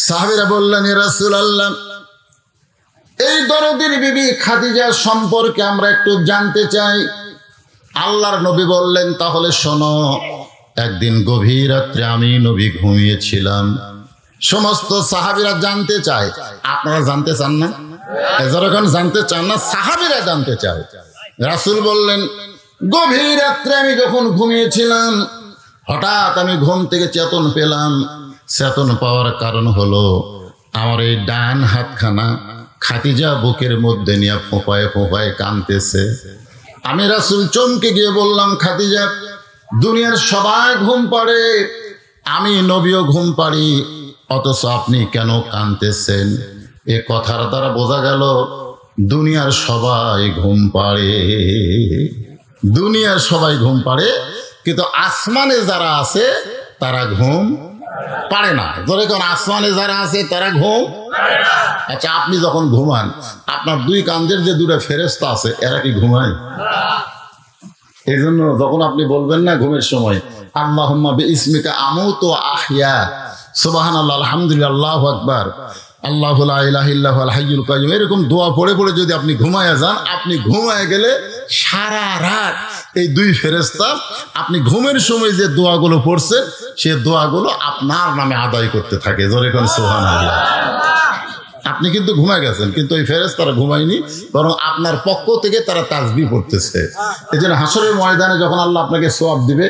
সাহাবীরা বললেন, ইয়া রাসূলুল্লাহ, এই দরদির বিবি খাদিজা সম্পর্কে আমরা একটু জানতে চাই। আল্লাহর নবী বললেন, তাহলে শোনো, একদিন গভীর রাত্রে আমি নবী ঘুমিয়েছিলাম। সমস্ত সাহাবীরা জানতে চায়, আপনারা জানতে চান না? যখন জানতে চান না, সাহাবীরা জানতে চায়। রাসূল বললেন, গভীর রাত্রে আমি যখন ঘুমিয়েছিলাম, হঠাৎ আমি ঘুম থেকে চেতন পেলাম। চেতন পাওয়ার কারণ হলো আমার এই ডান হাতখানা খাদিজা বুকের মধ্যে নিয়ে ফোঁপায় ফোঁপায় কাঁদতেছে। আমি রাসূল চমকে গিয়ে বললাম, খাদিজা, দুনিয়ার সবাই ঘুম পাড়ে, আমি নবীও ঘুম পাড়ি, অথচ আপনি কেন কাঁদতেছেন? এ কথার দ্বারা বোঝা গেল দুনিয়ার সবাই ঘুম পাড়ে। দুনিয়ার সবাই ঘুম পাড়ে, কিন্তু আসমানে যারা আছে তারা ঘুম পারে না। যখন আসমানে যারা আছে তারা ঘুম। আচ্ছা, আপনি যখন ঘুমান, আপনার দুই কাঁধের যে দুটো ফেরেশতা আছে, এরা কি ঘুমায়? এই জন্য যখন আপনি বলবেন না ঘুমের সময়, আল্লাহুম্মা বিইসমিকা আমুতু ওয়া আহইয়া, সুবহানাল্লাহ, আলহামদুলিল্লাহ, আল্লাহু আকবার, আল্লাহু লা ইলাহা ইল্লা হুয়াল হাইয়ুল কাইয়ুম, এরকম দোয়া পড়ে পড়ে যদি আপনি ঘুমায় যান, আপনি ঘুমায় গেলে সারা রাত এই দুই ফেরেশতা আপনি ঘুমের সময় যে দোয়াগুলো পড়ছেন, সে দোয়াগুলো আপনার নামে আদায় করতে থাকে। জোরে কোন সুবহানাল্লাহ। আপনি কিন্তু ঘুমায় গেছেন, কিন্তু ওই ফেরেশতারা ঘুমায়নি, বরং আপনার পক্ষ থেকে তারা তাসবিহ পড়তেছে। এই জন্য হাসরের ময়দানে যখন আল্লাহ আপনাকে সওয়াব দিবে,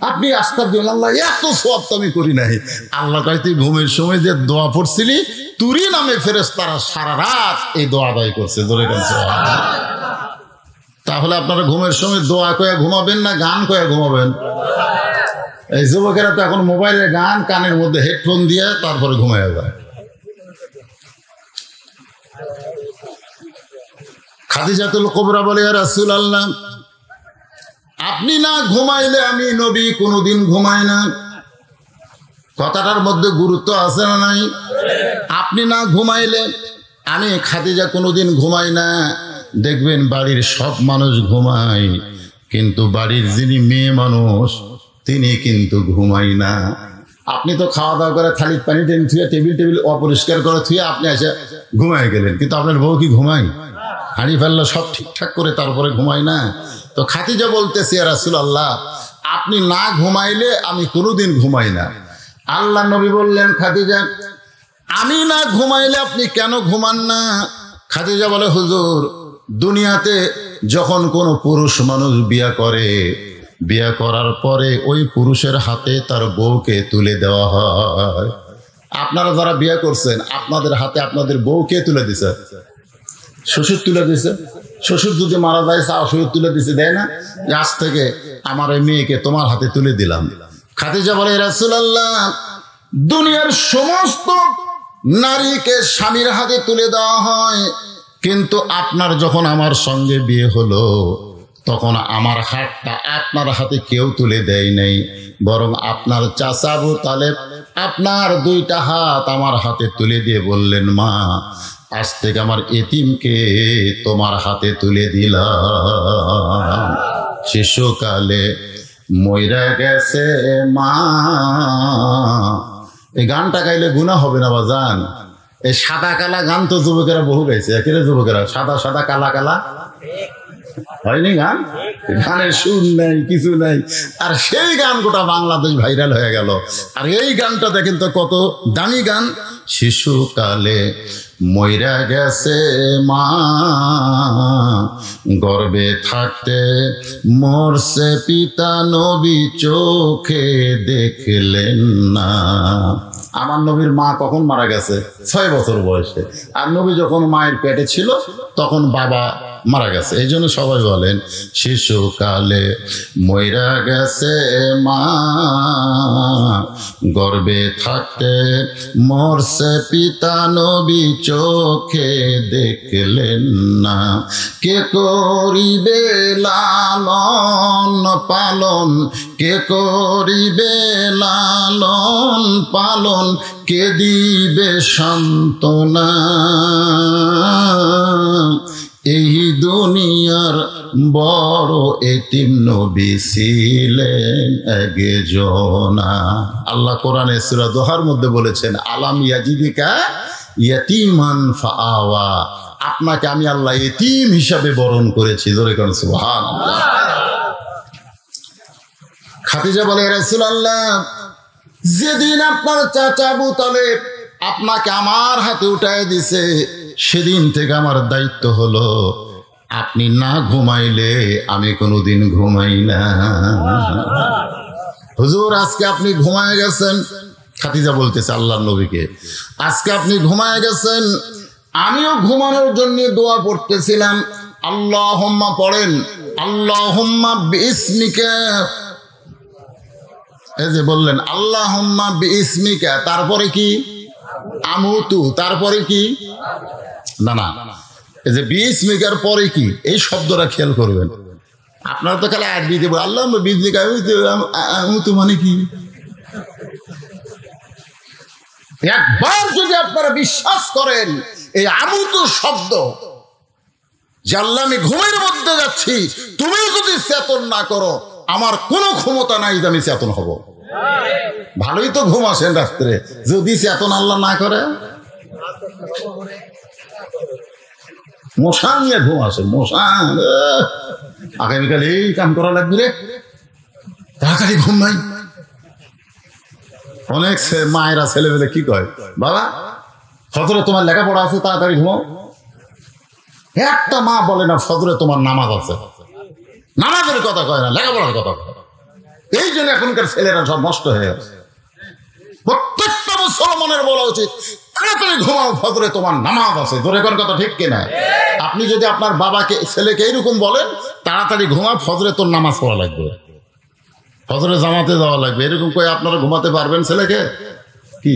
আপনি আস্তাগফিরুল্লাহ, আল্লাহ এত সওয়াব তো আমি করি নাই। আল্লাহ কয়, তুই ঘুমের সময় যে দোয়া পড়ছিলি, তুরই নামে ফেরেশতারা সারা রাত এই দোয়া আদায় করছে। জোরে কোন সুবহানাল্লাহ। তাহলে আপনারা ঘুমের সময় দোয়া কয়ে ঘুমাবেন না গান কয়ে ঘুমাবেন? এই যুবকেরা তো এখন মোবাইলে গান, কানের মধ্যে হেডফোন দিয়ে তারপরে ঘুমায় যায়। খাদিজাতুল কুবরা বলে, ইয়া রাসূলুল্লাহ, আপনি না ঘুমাইলে আমি নবী কোনোদিন ঘুমাই না। কথাটার মধ্যে গুরুত্ব আছে না নাই? আপনি না ঘুমাইলে আমি খাদিজা কোনোদিন ঘুমাই না। দেখবেন বাড়ির সব মানুষ ঘুমায়, কিন্তু বাড়ির যিনি মেয়ে মানুষ তিনি কিন্তু ঘুমাই না। আপনি তো খাওয়া দাওয়া করে থালির পানি টেনে থুয়ে টেবিল অপরিষ্কার করে থুয়ে আপনি এসে ঘুমায় গেলেন, কিন্তু আপনার বউ কি ঘুমায়? হাঁড়ি ফেললো সব ঠিকঠাক করে তারপরে ঘুমায় না। তো খাদিজা বলতেছে, ইয়া রাসূলুল্লাহ, আপনি না ঘুমাইলে আমি কোনোদিন ঘুমাই না। আল্লাহ নবী বললেন, খাদিজা, আমি না ঘুমাইলে আপনি কেন ঘুমান না? খাদিজা বলে, হুজুর, দুনিয়াতে যখন কোনো পুরুষ মানুষ বিয়ে করে, বিয়ে করার পরে ওই পুরুষের হাতে তার বউকে তুলে দেওয়া হয়। আপনারা যারা বিয়ে করছেন, আপনাদের হাতে আপনাদের বউকে তুলে দিছে? শ্বশুর তুলে দিছে। শ্বশুর যদি মারা যায়, শ্বশুর তুলে দিছে, দেয় না? আজ থেকে আমার এই মেয়েকে তোমার হাতে তুলে দিলাম। খাদিজা বলে, রাসূলুল্লাহ, দুনিয়ার সমস্ত নারীকে স্বামীর হাতে তুলে দেওয়া হয়, কিন্তু আপনার যখন আমার সঙ্গে বিয়ে হলো, তখন আমার হাতটা আপনার হাতে কেউ তুলে দেয় নাই, বরং আপনার চাচা আবু তালেব আপনার দুইটা হাত আমার হাতে তুলে দিয়ে বললেন, মা, আজ থেকে আমার এতিমকে তোমার হাতে তুলে দিলাম। শিশুকালে মইরা গেছে মা। এই গানটা গাইলে গুনাহ হবে না বাজান? এই সাদা কালা গান তো যুবকেরা বহু গাইছে। একেরে যুবকেরা সাদা সাদা কালা কালা হয়নি গান? গানের সুর নাই, কিছু নাই, আর সেই গান গোটা বাংলাদেশ ভাইরাল হয়ে গেল। আর এই গানটা দেখেন তো কত দামি গান। শিশুকালে মইরা গেছে মা, গর্ভে থাকতে মরছে পিতা, নবী চোখে দেখলেন না। আমার নবীর মা কখন মারা গেছে? 6 বছর বয়সে। আর নবী যখন মায়ের পেটে ছিল তখন বাবা মারা গেছে। এই জন্য সবাই বলেন, শিশুকালে মইরা গেছে মা, গর্ভে থাকতে মরছে পিতা, নবী চোখে দেখলেন না। কে করিবে লালন পালন, কে করিবে লালন পালন, কে দিবে সান্ত্বনা। এই দুনিয়ার বড় এতিম নবী ছিলেন একজনা। আল্লাহ কোরআনে সূরা দোহার মধ্যে বলেছেন, আলাম ইয়াজিদিকা ইয়াতীমান ফাআওয়া, আপনাকে আমি আল্লাহ এতিম হিসাবে বরণ করেছি। জোরে কোন সুবহানাল্লাহ। খাদিজা বলে, রাসূলুল্লাহ, যেদিন আপনার চাচা আবু তালেব আপনাকে আমার হাতে উঠায় দিছে, সেদিন থেকে আমার দায়িত্ব হলো আপনি না ঘুমাইলে আমি কোনোদিন ঘুমাই না। হুজুর, আজকে আপনি ঘুমায় গেছেন। খাদিজা বলতেছে আল্লাহর নবীকে, আজকে আপনি ঘুমায় গেছেন, আমিও ঘুমানোর জন্য দোয়া পড়তেছিলাম। আল্লাহুম্মা পড়েন, আল্লাহুম্মা বিইসমিকা, এই যে বললেন আল্লাহুম্মা বিইসমিকা, তারপরে কি আমুতু, তারপরে কি না না, এই যে বিইসমিকার পরে কি, এই শব্দটা খেয়াল করবেন। আপনারা তো খালি আরবি দেব, আল্লাহুম্মা বিইসমিকা আমুতু মানে কি? একবার যদি আপনারা বিশ্বাস করেন এই আমুতু শব্দ, যে আল্লাহ আমি ঘুমের মধ্যে যাচ্ছি, তুমি যদি চেতন না করো, আমার কোনো ক্ষমতা নাই যে আমি চেতন হব। ভালোই তো ঘুম আসেন রাত্রে, যদি চেতন আল্লাহ না করে, মশা নিয়ে ঘুম আসে, মশা। আগামীকাল এই কাম করা লাগবে রে, তাড়াতাড়ি ঘুম নাই। অনেক মায়েরা ছেলেমেলে কি কয়, বাবা ফজরে তোমার লেখাপড়া আছে, তাড়াতাড়ি ঘুমাও। একটা মা বলে না ফজরে তোমার নামাজ আছে। নামাজের কথা কয় না, লেখাপড়ার কথা কয়। এই জন্য এখনকার ছেলেরা সব নষ্ট হয়ে গেছে। প্রত্যেকটা মুসলমানের বলা উচিত, তাড়াতাড়ি ঘুমাও, ফজরে তোমার নামাজ আছে। ধরে কোন কথা ঠিক কিনা? আপনি যদি আপনার বাবাকে ছেলেকে এইরকম বলেন, তাড়াতাড়ি ঘুমাও, ফজরে তোর নামাজ পড়া লাগবে, ফজরে জামাতে যাওয়া লাগবে, এরকম করে আপনারা ঘুমাতে পারবেন ছেলেকে? কি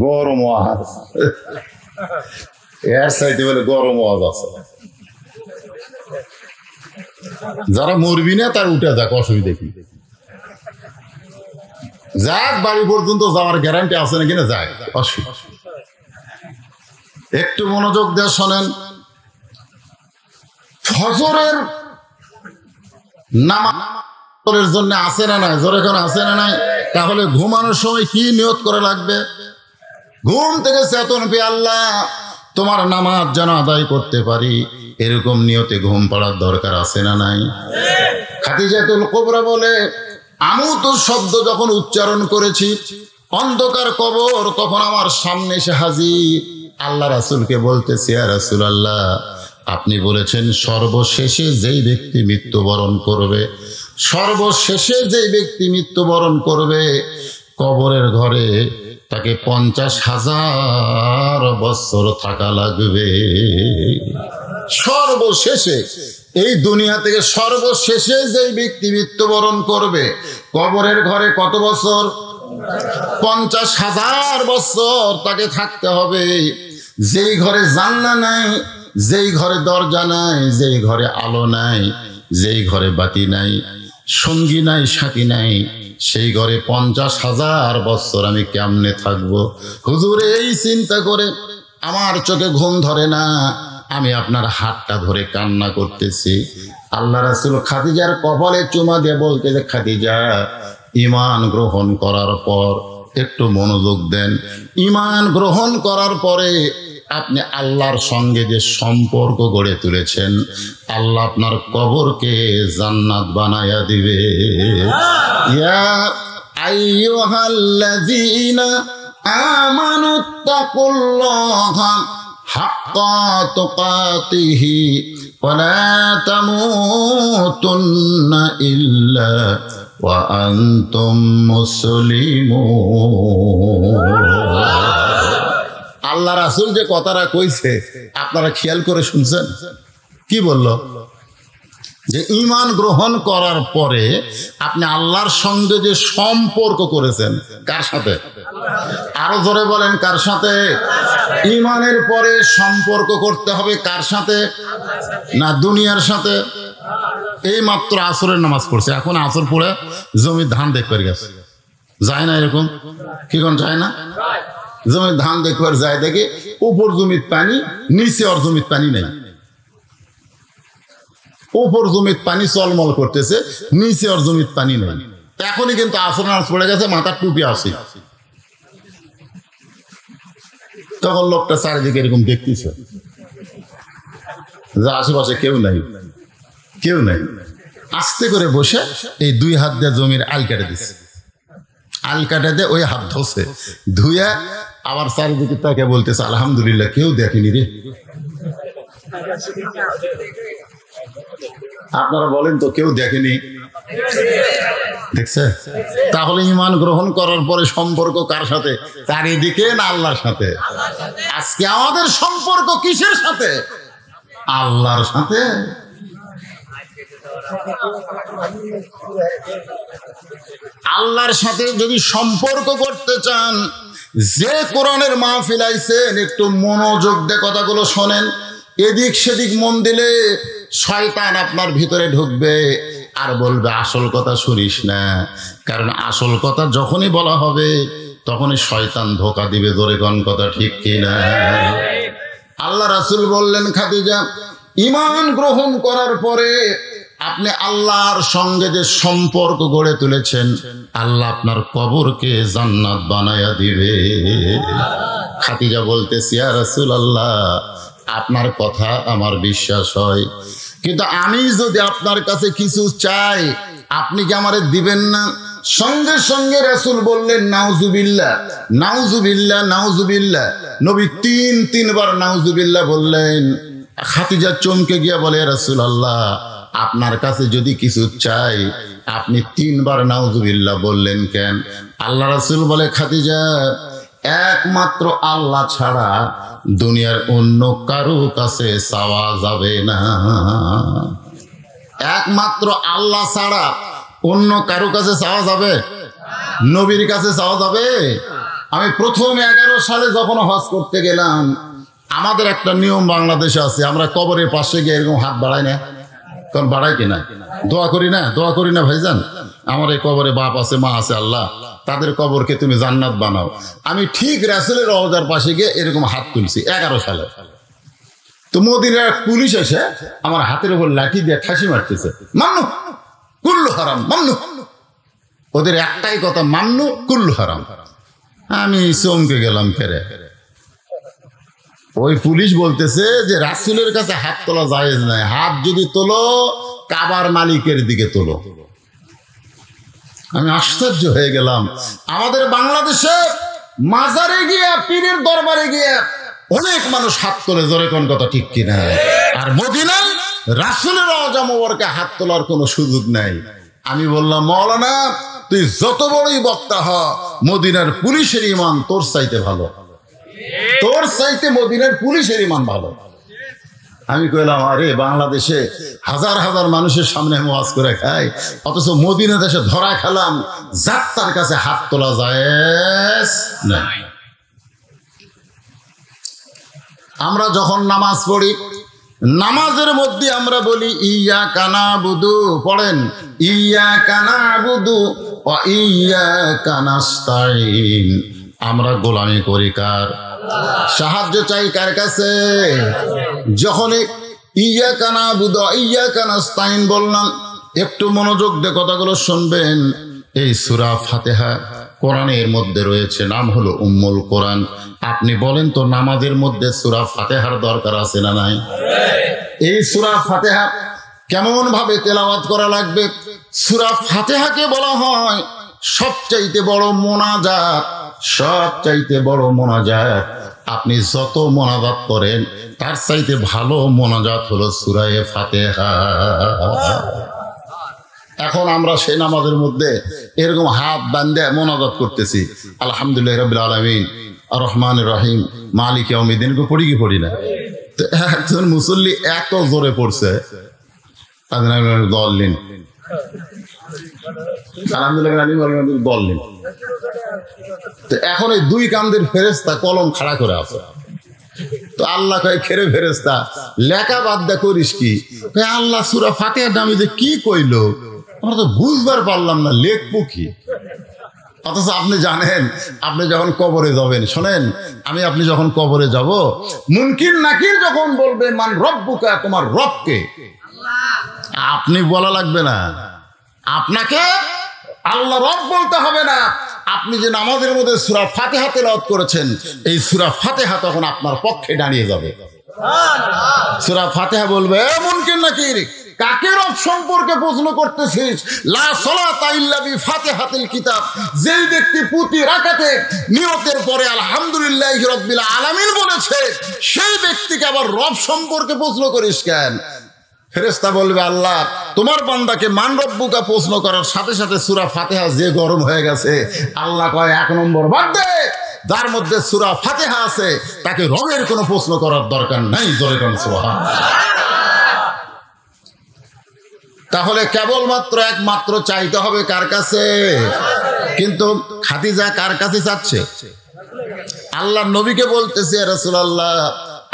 গরম আওয়াজ, এর সাইডে বলে গরম আওয়াজ আছে। যারা মরবি না তার উঠে যাক, অসুবিধা কি? যাক, বাড়ি পর্যন্ত যাওয়ার গ্যারান্টি আছে না কিনা, যাক, অসুবিধা। একটু মনোযোগ দিয়ে শোনেন। ফজরের নামাজের জন্য আছে না নাই? জোরে করে আছে না নাই? তাহলে ঘুমানোর সময় কি নিয়ত করে লাগবে? ঘুম থেকে চেতন পেয়ে আল্লাহ তোমার নামাজ যেন আদায় করতে পারি, এরকম নিয়তে ঘুম পড়ার দরকার আছে না নাই? খাদিজাতুল কুবরা বলে, আমুতু শব্দ যখন উচ্চারণ করেছি, অন্ধকার কবর তখন আমার সামনে এসে হাজির। আল্লাহ রাসূলকে বলতেছে, ইয়া রাসূলুল্লাহ, আপনি বলেছেন সর্বশেষে যেই ব্যক্তি মৃত্যুবরণ করবে, সর্বশেষে যেই ব্যক্তি মৃত্যুবরণ করবে, কবরের ঘরে তাকে 50,000 বছর থাকা লাগবে। সর্বশেষে, এই দুনিয়া থেকে সর্বশেষে যেই ব্যক্তি মৃত্যুবরণ করবে, কবরের ঘরে কত বছর? 50,000 বছর তাকে থাকতে হবে। যেই ঘরে জানলা নাই, যেই ঘরে দরজা নাই, যেই ঘরে আলো নাই, যেই ঘরে বাতি নাই, সঙ্গী নাই, সাথী নাই, সেই ঘরে 50,000 বছর আমি কেমনে থাকবো? হুজুর, এই চিন্তা করে আমার চোখে ঘুম ধরে না, আমি আপনার হাতটা ধরে কান্না করতেছি। আল্লাহ রাসূল খাদিজার কপালে চুমা দিয়ে বলতে, যে খাদিজা, ঈমান গ্রহণ করার পর একটু মনোযোগ দেন। ঈমান গ্রহণ করার পরে আপনি আল্লাহর সঙ্গে যে সম্পর্ক গড়ে তুলেছেন, আল্লাহ আপনার কবরকে জান্নাত বানায়া দিবে। ইয়া আইয়ুহাল্লাযীনা আমানুত্তাকুল্লাহা হাক্কা তুকাতিহি ওয়া লা তামুতুন্না ইল্লা ওয়া আনতুম মুসলিমুন। আল্লাহ রাসূল যে কথাটা কইছে, আপনারা খেয়াল করে শুনছেন? কি বলল? যে ঈমান গ্রহণ করার পরে আপনি আল্লাহর সঙ্গে যে সম্পর্ক করেছেন, কার সাথে? আরো জোরে বলেন, কার সাথে? ঈমানের পরে সম্পর্ক করতে হবে কার সাথে? না দুনিয়ার সাথে। এই মাত্র আসরের নামাজ পড়ছে, এখন আসর পড়ে জমির ধান দেখতে গেছে, যায় না? এরকম কি কোন যায় না? জমির ধান দেখবার যায় দেখে উপর জমির পানি, নিচে ওর জমির পানি নেই। উপর জমির পানি চলমল করতেছে, নিচে ওর জমির পানি নেই। এখনই কিন্তু আসর নামাজ পড়ে গেছে, মাথার টুপি আসে। তখন লোকটা চারিদিকে এরকম দেখতেছে যে আশেপাশে কেউ নাই, কেউ নাই। আস্তে করে বসে এই দুই হাত দিয়ে জমির আল কেটে দিচ্ছে। আল কাটে দিয়ে ওই হাত ধসে ধুয়ে আবার চারিদিকে তাকে বলতেছে আলহামদুলিল্লাহ, কেউ দেখেনি রে। আপনারা বলেন তো, কেউ দেখেনি? দেখছে? তাহলে ঈমান গ্রহণ করার পরে সম্পর্ক কার সাথে? চারিদিকে না আল্লাহর সাথে? আজকে আমাদের সম্পর্ক কিসের সাথে? আল্লাহর সাথে। আল্লাহর সাথে যদি সম্পর্ক করতে চান, যে কোরআনের মাহফিল আইছেন একটু মনোযোগ দিয়ে কথাগুলো শোনেন। এদিক সেদিক মন দিলে শয়তান আপনার ভিতরে ঢুকবে আর বলবে আসল কথা শুনিস না। কারণ আসল কথা যখনই বলা হবে তখনই শয়তান ধোঁকা দিবে। জোরে কোন কথা ঠিক কিনা? আল্লাহ রাসূল বললেন, খাদিজা, ঈমান গ্রহণ করার পরে আপনি আল্লাহর সঙ্গে যে সম্পর্ক গড়ে তুলেছেন, আল্লাহ আপনার কবরকে জান্নাত বানায়া দিবে। খাদিজা বলতেছি, ইয়া রাসূলুল্লাহ, আপনার কথা আমার বিশ্বাস হয়, কিন্তু আমি যদি আপনার কাছে কিছু চাই আপনি কি আমারে দিবেন না? সঙ্গে সঙ্গে রাসূল বললেন, নাউজুবিল্লাহ, নাউজুবিল্লাহ, নাউজুবিল্লাহ। নবী তিনবার নাউজুবিল্লাহ বললেন। খাদিজা চমকে গিয়া বলে, ইয়া রাসূলুল্লাহ, আপনার কাছে যদি কিছু চাই আপনি তিনবার নাউজুবিল্লাহ বললেন কেন? আল্লাহ রাসূল বলে, খাদিজা, একমাত্র আল্লাহ ছাড়া দুনিয়ার অন্য কারো কাছে চাওয়া যাবে না। একমাত্র আল্লাহ ছাড়া অন্য কারো কাছে চাওয়া যাবে? নবীর কাছে চাওয়া যাবে? আমি প্রথম 11 সালে যখন হজ করতে গেলাম, আমাদের একটা নিয়ম বাংলাদেশে আছে, আমরা কবরের পাশে গিয়ে এরকম হাত বাড়াই না। কারণ বাড়াই কিনা? দোয়া করি না? দোয়া করি না ভাইজান? আমার এই কবরে বাপ আছে, মা আছে, আল্লাহ তাদের কবরকে তুমি জান্নাত বানাও। আমি ঠিক রাসূলের রওজার পাশে গিয়ে এরকম হাত তুলছি 11 সালে। তো মদিনার পুলিশ এসে আমার হাতের উপর লাঠি দিয়ে ঠাসি মারতেছে, মান্নু কুল্লু হারাম, মান্নু। ওদের একটাই কথা, মান্নু কুল্লু হারাম। আমি চমকে গেলাম ফেরে। ওই পুলিশ বলতেছে যে রাসূলের কাছে হাত তোলা জায়েজ নাই, হাত যদি তোলো কাবার মালিকের দিকে তোলো। আমি আশ্চর্য হয়ে গেলাম। আমাদের বাংলাদেশে মাজারে গিয়ে, পীরের দরবারে গিয়ে অনেক মানুষ হাত তোলে, জোরে কোন কথা ঠিক কিনা? আর মদিনায় রাসূলের রওজা মোবারকে হাত তোলার কোনো সুযোগ নাই। আমি বললাম, মাওলানা তুই যত বড়ই বক্তা হ, মদিনার পুলিশের ঈমান তোর চাইতে ভালো, তোর চাইতে মদিনার পুলিশের ঈমান ভালো। আমি কইলাম, আরে বাংলাদেশে হাজার হাজার মানুষের সামনে ওয়াজ করে খাই, অথচ মদিনা দেশে ধরা খেলাম যাত্রার কাছে হাত তোলা জায়েজ না। আমরা যখন নামাজ পড়ি, নামাজের মধ্যে আমরা বলি ইয়াকা নাবুদু, পড়েন ইয়াকা নাবুদু ওয়া ইয়াকা নাস্তাইন। আমরা গোলামি করি কার? সাহায্য চাই কার কাছে? যখন ইয়াকা নাবুদু ওয়া ইয়াকা নাস্তাইন বললাম, একটু মনোযোগ দিয়ে কথাগুলো শুনবেন। এই সূরা ফাতিহা কোরআনের মধ্যে রয়েছে, নাম হলো উম্মুল কোরআন। আপনি বলেন তো, নামাজের মধ্যে সূরা ফাতিহার দরকার আছে না নাই? এই সূরা ফাতিহা কেমন ভাবে তেলাওয়াত করা লাগবে? সূরা ফাতিহাকে বলা হয় সবচাইতে বড় মোনাজাত, সবচাইতে বড় মোনাজাত। আপনি যত মোনাজাত করেন তার চাইতে ভালো মোনাজাত হলো সূরা ফাতিহা। এখন আমরা সেই নামাজের মধ্যে এরকম হাত বান্ধে মোনাজাত করতেছি, আলহামদুলিল্লাহ রাব্বিল আলামিন আর রহমানির রহিম মালিক ইয়াউমিদ্দিন, পড়ি কি পড়ি না? তো একজন মুসল্লি এত জোরে পড়ছে, দলিন আলহামদুলিল্লাহ দলিন। তো এখন এই দুই কান্দের ফেরেশতা কলম খাড়া করে আছে। তো আল্লাহ কয়, খেরে ফেরেশতা লেখা বাদ দা করিস কি? আল্লাহ সূরা ফাতিহার নামে যে কি কইলো আমরা তো বুঝবার পারলাম না, লেখবো কি? অথচ আপনি জানেন আপনি যখন কবরে যাবেন, শোনেন, আপনি যখন কবরে যাব, মুনকির নাকির যখন বলবে মান রব্বুকা, তোমার রবকে, আপনি বলা লাগবে না, আপনাকে আল্লাহ রব বলতে হবে না। আপনি যে নামাজের মধ্যে সূরা ফাতিহা তেলাওয়াত করেছেন, এই সূরা ফাতিহা তখন আপনার পক্ষে দাঁড়িয়ে যাবে। সূরা ফাতিহা বলবে, মুনকির নাকির, কাকে রব সম্পর্কে প্রশ্ন করতেছিস? লা সালাতা ইল্লা বিফাতিহাতিল কিতাব। যেই ব্যক্তি প্রতি রাকাতে নিয়তের পরে আলহামদুলিল্লাহি রাব্বিল আলামিন বলেছে, সেই ব্যক্তিকে আবার রব সম্পর্কে প্রশ্ন করিস কেন? ফেরেশতা বলবে, আল্লাহ তোমার বান্দাকে মান রব্বুকা প্রশ্ন করার সাথে সাথে সূরা ফাতিহা যে গরম হয়ে গেছে। আল্লাহ কয়, 1 নম্বর বাদ দে, যার মধ্যে সূরা ফাতিহা আছে তাকে রবের কোনো প্রশ্ন করার দরকার নাই। জোরে কোন সুবহানাল্লাহ। তাহলে কেবলমাত্র একমাত্র চাইতে হবে কার কাছে? কিন্তু খাদিজা কার কাছে চাচ্ছে? আল্লাহ নবীকে বলতেছে, রাসূলুল্লাহ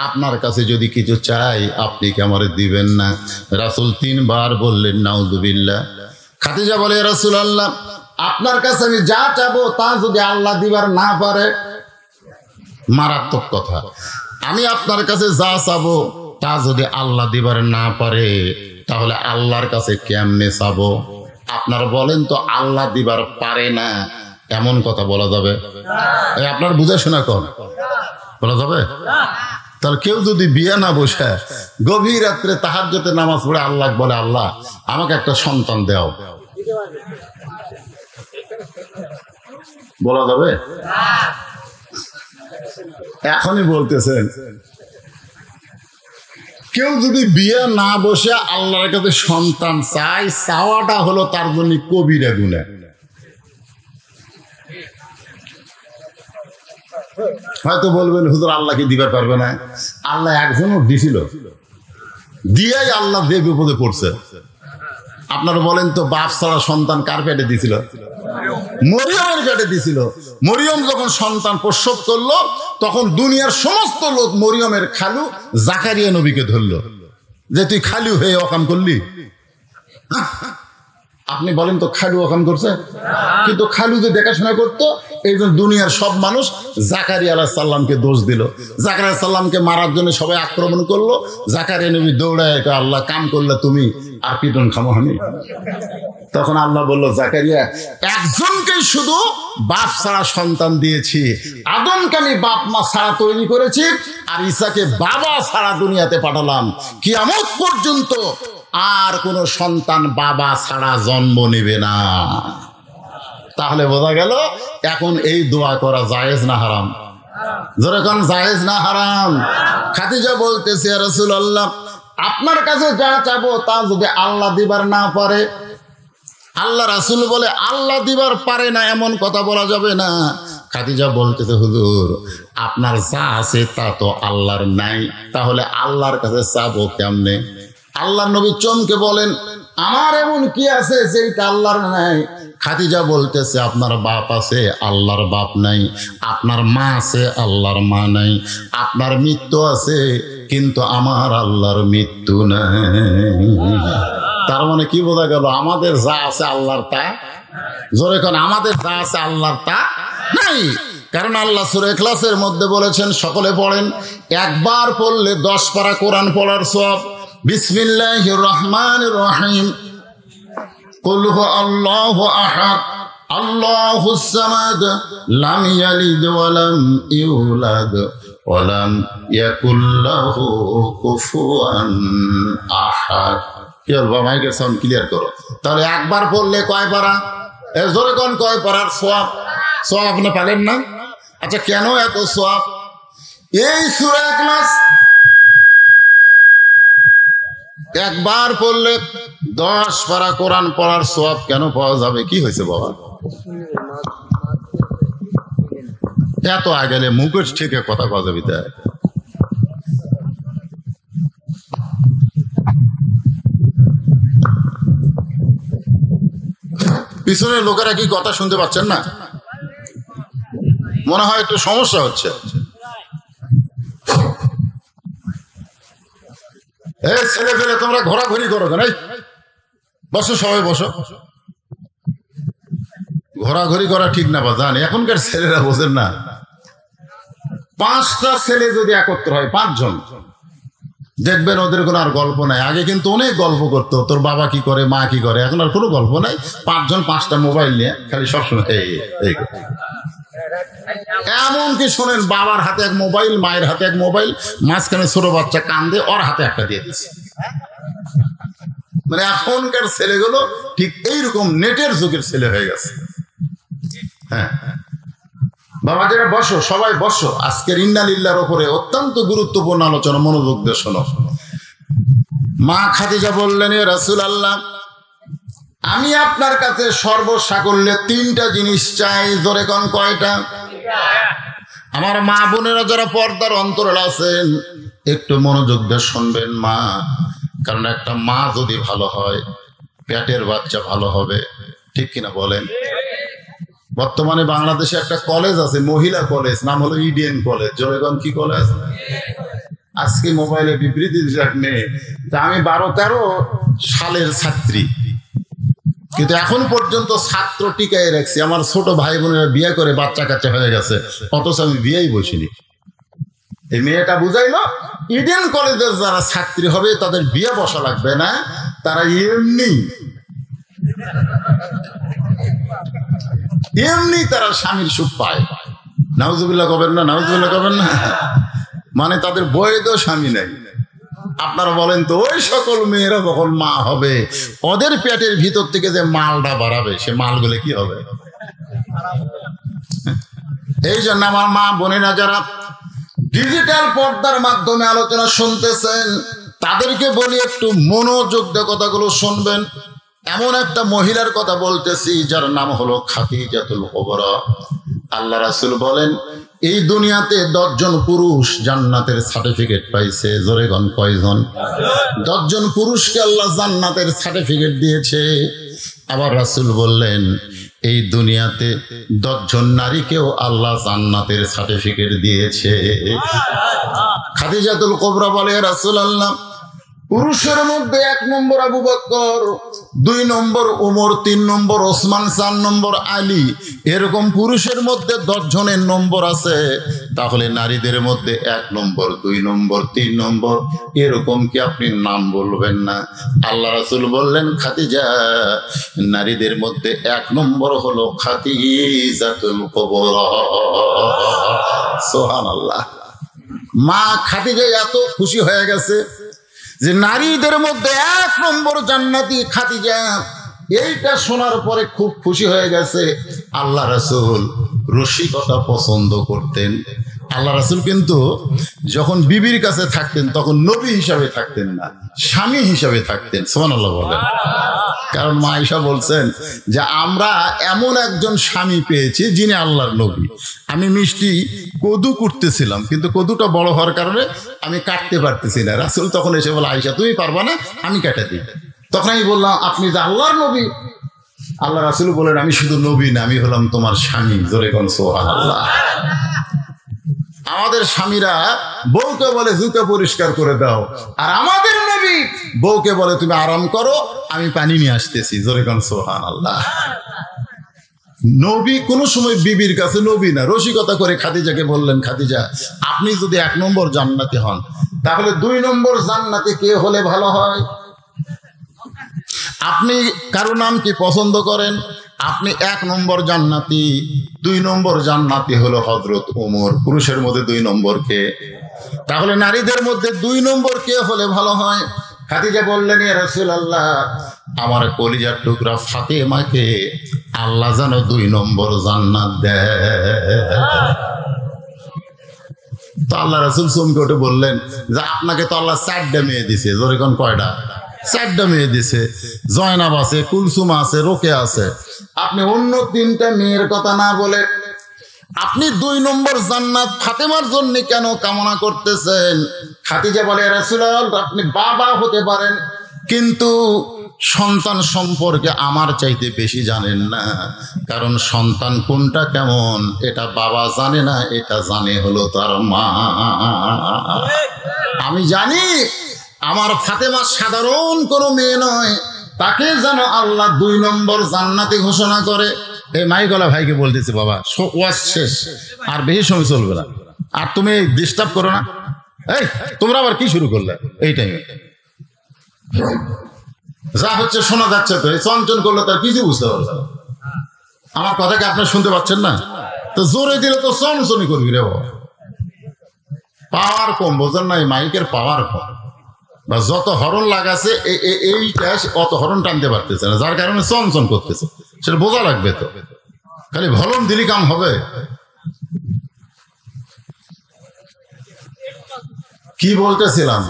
আপনার কাছে যদি কিছু চাই আপনি কি আমারে দিবেন না? রাসূল 3 বার বললেন নাউযুবিল্লাহ। খাদিজা বলে, রাসূলুল্লাহ আপনার কাছে আমি যা চাবো তা যদি আল্লাহ দিবার না পারে, মারাত্মক কথা, আমি আপনার কাছে যা চাবো তা যদি আল্লাহ দিবার না পারে, তাহলে আল্লাহর কাছে কেমনে চাবো? আপনারা বলেন তো, আল্লাহ দিবার পারে না এমন কথা বলা যাবে? আপনার বুঝে শোনা কর বলা যাবে? তাহলে কেউ যদি বিয়ে না বসে গভীর রাত্রে তাহাজ্জুদের নামাজ পড়ে আল্লাহ বলে, আল্লাহ আমাকে একটা সন্তান দাও, বলা যাবে? এখনই বলতেছেন, কেউ যদি বিয়ে না বসে আল্লাহর কাছে সন্তান চায়, চাওয়াটা হলো তার জন্য কবিরা গুনাহ। হয়তো বলবেন, হুজুর আল্লাহ কি দিবার পারবে না? আল্লাহ একজনও দিছিল, দিয়াই আল্লাহ যে বিপদে পড়ছে। আপনারা বলেন তো, বাপ ছাড়া সন্তান কার পেটে দিছিল? মরিয়মের পেটে দিছিল। মরিয়ম যখন সন্তান প্রসব করলো, তখন দুনিয়ার সমস্ত লোক মরিয়মের খালু জাকারিয়া নবীকে ধরলো যে তুই খালু হয়ে অকাম করলি। আপনি বলেন তো, খালু অকাম করছে? কিন্তু খালু যে দেখাশোনা করতো, এই জন্য দুনিয়ার সব মানুষ জাকারিয়া আলাইহিস সালামকে দোষ দিল। জাকারিয়া আলাইহিস সালামকে মারার জন্য সবাই আক্রমণ করলো। জাকারিয়া নবী দৌড়ায়, আল্লাহ কাম করলে তুমি আর পিটন খামো আমি। তখন আল্লাহ বললো, জাকারিয়া একজনকে শুধু বাপ ছাড়া সন্তান দিয়েছি, আদমকে আমি বাপ মা ছাড়া তৈরি করেছি, আর ঈসাকে বাবা ছাড়া দুনিয়াতে পাঠালাম। কিয়ামত পর্যন্ত আর কোন সন্তান বাবা ছাড়া জন্ম নেবে না। তাহলে বোঝা গেল এখন এই দোয়া করা জায়েজ না হারাম? জোরে কোন জায়েজ না হারাম? খাদিজা বলতেছে, ইয়া রাসূলুল্লাহ আপনার কাছে যা চাবো তা যদি আল্লাহ দিবার না পারে। আল্লাহ রাসূল বলে, আল্লাহ দিবার পারে না এমন কথা বলা যাবে না। খাদিজা বলতেছে, হুজুর আপনার যা আছে তা তো আল্লাহর নাই, তাহলে আল্লাহর কাছে চাবো কেমনে? আল্লাহ নবী চমকে বলেন, আমার এমন কি আছে যেটা আল্লাহর নাই? খাদিজা বলতেছে, আপনার বাপ আছে, আল্লাহর বাপ নাই। আপনার মা আছে, আল্লাহর মা নাই। আপনার মৃত্যু আছে, কিন্তু আমার আল্লাহর মৃত্যু নাই। তার মানে কি বোঝা গেল? আমাদের যা আছে আল্লাহর তা, জোরে কোন, আমাদের যা আছে আল্লাহর তা নাই। কারণ আল্লাহ সূরা ইখলাসের মধ্যে বলেছেন, সকলে পড়েন, একবার পড়লে 10 পারা কোরআন পড়ার সওয়াব। বিসমিল্লাহির রহমানির রহিম, কুল হুয়াল্লাহু আহাদ আল্লাহুস সামাদ লাম ইয়ালিদ ওয়া লাম ইউলাদ ওয়া লাম ইয়াকুল লাহু কুফুয়ান আহাদ। কি বলবো, মাইকের সাউন্ড ক্লিয়ার করো। তাহলে একবার পড়লে কয় পারা? জোরে কোন, কয় পারার সওয়াব? সওয়াব আপনি পালেন না? আচ্ছা, কেন এত সওয়াব? এই সূরা ইখলাস একবার পড়লে 10 পারা কোরআন পড়ার সওয়াব কেন পাওয়া যাবে? কি হয়েছে বাবা? এত আগেলে মুখের থেকে কথা পাওয়া যাবে। তাই পিছনের লোকেরা কি কথা শুনতে পাচ্ছেন না? মনে হয় একটু সমস্যা হচ্ছে। ছেলে ফেলে তোমরা ঘোরাঘুরি করো কেন? বসো, সবাই বসো। ঘোরাঘুরি করা ঠিক না বাজান, এখনকার ছেলেরা বোঝেন না। 5টা ছেলে যদি একত্র হয়, 5 জন, দেখবেন ওদের কোনো আর গল্প নাই। আগে কিন্তু অনেক গল্প করতো, তোর বাবা কি করে, মা কি করে, এখন আর কোনো গল্প নাই। 5 জন 5টা মোবাইল নিয়ে খালি সবসময় এই এমনকি শোনেন, বাবার হাতে এক মোবাইল, মায়ের হাতে এক মোবাইল, মাঝখানে ছোট বাচ্চা কান্দে, ওর হাতে একটা দিয়ে দিচ্ছে। মানে এখনকার ছেলেগুলো ঠিক এইরকম নেটের যুগের ছেলে হয়ে গেছে। হ্যাঁ বাবা, যারা বসো, সবাই বসো। আজকের ইন্নালিল্লাহর উপরে অত্যন্ত গুরুত্বপূর্ণ আলোচনা, মনোযোগ দিয়ে শোনো। মা খাদিজা বললেন, এ রাসূলুল্লাহ, আমি আপনার কাছে সর্বসাকল্যে 3টা জিনিস চাই। জোরে কোন কয়টা? আমার মা বোনেরা যারা পর্দার অন্তরালে আছেন, একটু মনোযোগ দিয়ে শুনবেন মা, কারণ একটা মা যদি ভালো হয়, পেটের বাচ্চা ভালো হবে। ঠিক কিনা বলেন? বর্তমানে বাংলাদেশে একটা কলেজ আছে, মহিলা কলেজ, নাম হলো ইডিএন কলেজ। জোরেগন কি কলেজ? আজকে মোবাইলে বিবৃতি নেই। তা আমি 12-13 সালের ছাত্রী, কিন্তু এখন পর্যন্ত ছাত্র টিকায় রাখছি। আমার ছোট ভাই বোনেরা বিয়ে করে বাচ্চা কাচ্চা হয়ে গেছে, অথচ আমি বিয়েই বসিনি। এই মেয়েটা বুঝাইলো, ইডেন কলেজের যারা ছাত্রী হবে তাদের বিয়ে বসা লাগবে না, তারা এমনি তারা স্বামীর সুখ পায়। নাউজুবিল্লাহ করবেন না, নাউজুবিল্লাহ করবেন না। মানে তাদের বৈধ স্বামী নাই। আপনারা বলেন তো, ওই সকল মেয়েরা যখন মা হবে, ওদের পেটের ভিতর থেকে যে মালটা বাড়াবে, সে মালগুলো কি হবে? এই জন্য আমার মা বোনেরা যারা ডিজিটাল পর্দার মাধ্যমে আলোচনা শুনতেছেন, তাদেরকে বলি একটু মনোযোগ দিয়ে কথাগুলো শুনবেন। এমন একটা মহিলার কথা বলতেছি যার নাম হলো খাদিজাতুল কুবরা। আল্লাহ রাসূল বলেন, এই দুনিয়াতে 10 জন পুরুষ জান্নাতের সার্টিফিকেট পাইছে। জোরে গণ কয়জন? 10 জন পুরুষকে আল্লাহ জান্নাতের সার্টিফিকেট দিয়েছে। আবার রাসূল বললেন, এই দুনিয়াতে 10 জন নারীকেও আল্লাহ জান্নাতের সার্টিফিকেট দিয়েছে। খাদিজাতুল কুবরা বলে, রাসূলুল্লাহ, পুরুষের মধ্যে 1 নম্বর আবু বকর, 2 নম্বর উমর, 3 নম্বর ওসমান, 4 নম্বর আলী। এরকম পুরুষের মধ্যে 10 জনের নম্বর আছে, তাহলে নারীদের মধ্যে 1 নম্বর, 2 নম্বর, 3 নম্বর, এরকম কি আপনি নাম বলবেন না? আল্লাহ রাসূল বললেন, খাদিজা, নারীদের মধ্যে 1 নম্বর হলো খাদিজাতুল কুবরা। সুবহানাল্লাহ। মা খাদিজা এত খুশি হয়ে গেছে যে নারীদের মধ্যে 1 নম্বর জান্নাতি খাদিজা। এইটা শোনার পরে খুব খুশি হয়ে গেছে। আল্লাহ রাসূল রসিকতা পছন্দ করতেন। আল্লাহ রাসূল কিন্তু যখন বিবির কাছে থাকতেন তখন নবী হিসাবে থাকতেন না, স্বামী হিসাবে থাকতেন। সুবহানাল্লাহ বলেন। কারণ মা আয়েশা বলছেন যে আমরা এমন একজন স্বামী পেয়েছি যিনি আল্লাহর নবী। আমি মিষ্টি কদু কুটতেছিলাম, কিন্তু কদুটা বড় হওয়ার কারণে আমি কাটতে পারতেছি না। রাসূল তখন এসে বলে, আয়েশা তুমি পারবা না, আমি কেটে দিই। তখন আমি বললাম, আপনি যে আল্লাহর নবী। আল্লাহ রাসূল বলেন, আমি শুধু নবী না, আমি হলাম তোমার স্বামী। জোরে কোন সুবহানাল্লাহ। আমাদের স্বামীরা বউকে বলে জুতা পরিষ্কার করে দাও, আর আমাদের নবী বউকে বলে তুমি আরাম করো, আমি পানি নিয়ে আসতেছি। জোরে কোন সুবহানাল্লাহ। নবী কোন সময় বিবির কাছে নবী না, রসিকতা করে খাদিজাকে বললেন, খাদিজা, আপনি যদি 1 নম্বর জান্নাতি হন, তাহলে 2 নম্বর জান্নাতি কে হলে ভালো হয়? আপনি কারো নাম কি পছন্দ করেন? আপনি 1 নম্বর জান্নাতি, 2 নম্বর জান্নাতি হলো হযরত ওমর। পুরুষের মধ্যে 2 নম্বর কে? তাহলে নারীদের মধ্যে 2 নম্বর কে হলে ভালো হয়? খাদিজা বললেন, ইয়া রাসূলুল্লাহ, আমার কলিজার টুকরা ফাতেমাকে আল্লাহ যেন 2 নম্বর জান্নাত দেয়। তো আল্লাহ রাসূল চমকে উঠে বললেন যে আপনাকে তো আল্লাহ 4টা মেয়ে দিছে। জোরে কোন কয়টা? 4টা মেয়ে দিছে। জয়নাব আছে, কুলসুম আছে, রোকেয়া আছে। আপনি অন্য 3টা মেয়ের কথা না বলে আপনি 2 নম্বর জান্নাত ফাতেমার জন্য কেন কামনা করতেছেন? খাদিজা বলে, রাসূলুল্লাহ, আপনি বাবা হতে পারেন, কিন্তু সন্তান সম্পর্কে আমার চাইতে বেশি জানেন না। কারণ সন্তান কোনটা কেমন এটা বাবা জানে না, এটা জানে হলো তার মা। আমি জানি আমার ফাতেমা সাধারণ কোনো মেয়ে নয়, তাকে যেন আল্লাহ 2 নম্বর জান্নাতি ঘোষণা করে। এই মাইকওয়ালা ভাইকে বলতেছি, বাবা ওয়াজ শেষ, আর বেশি সময় চলবে না, আর তুমি ডিস্টার্ব করো না। এই তোমরা আবার কি শুরু করলে এই টাইমে? যা হচ্ছে শোনা যাচ্ছে তো, এই চঞ্চন করলে তার কিছু বুঝতে পারবে না। আমার কথা কি আপনার শুনতে পাচ্ছেন না? তো জোরে দিলে তো চনচনি করবি রে বাবা। পাওয়ার কম, বোঝেন না? এই মাইকের পাওয়ার কম, বা যত হরণ লাগাছে এইটা অত হরণ টানতে পারতেছে না, যার কারণে চনচন করতেছে। সেটা বোঝা লাগবে তো, খালি ভলন দিলি কাম হবে? কি বলতেছিলাম?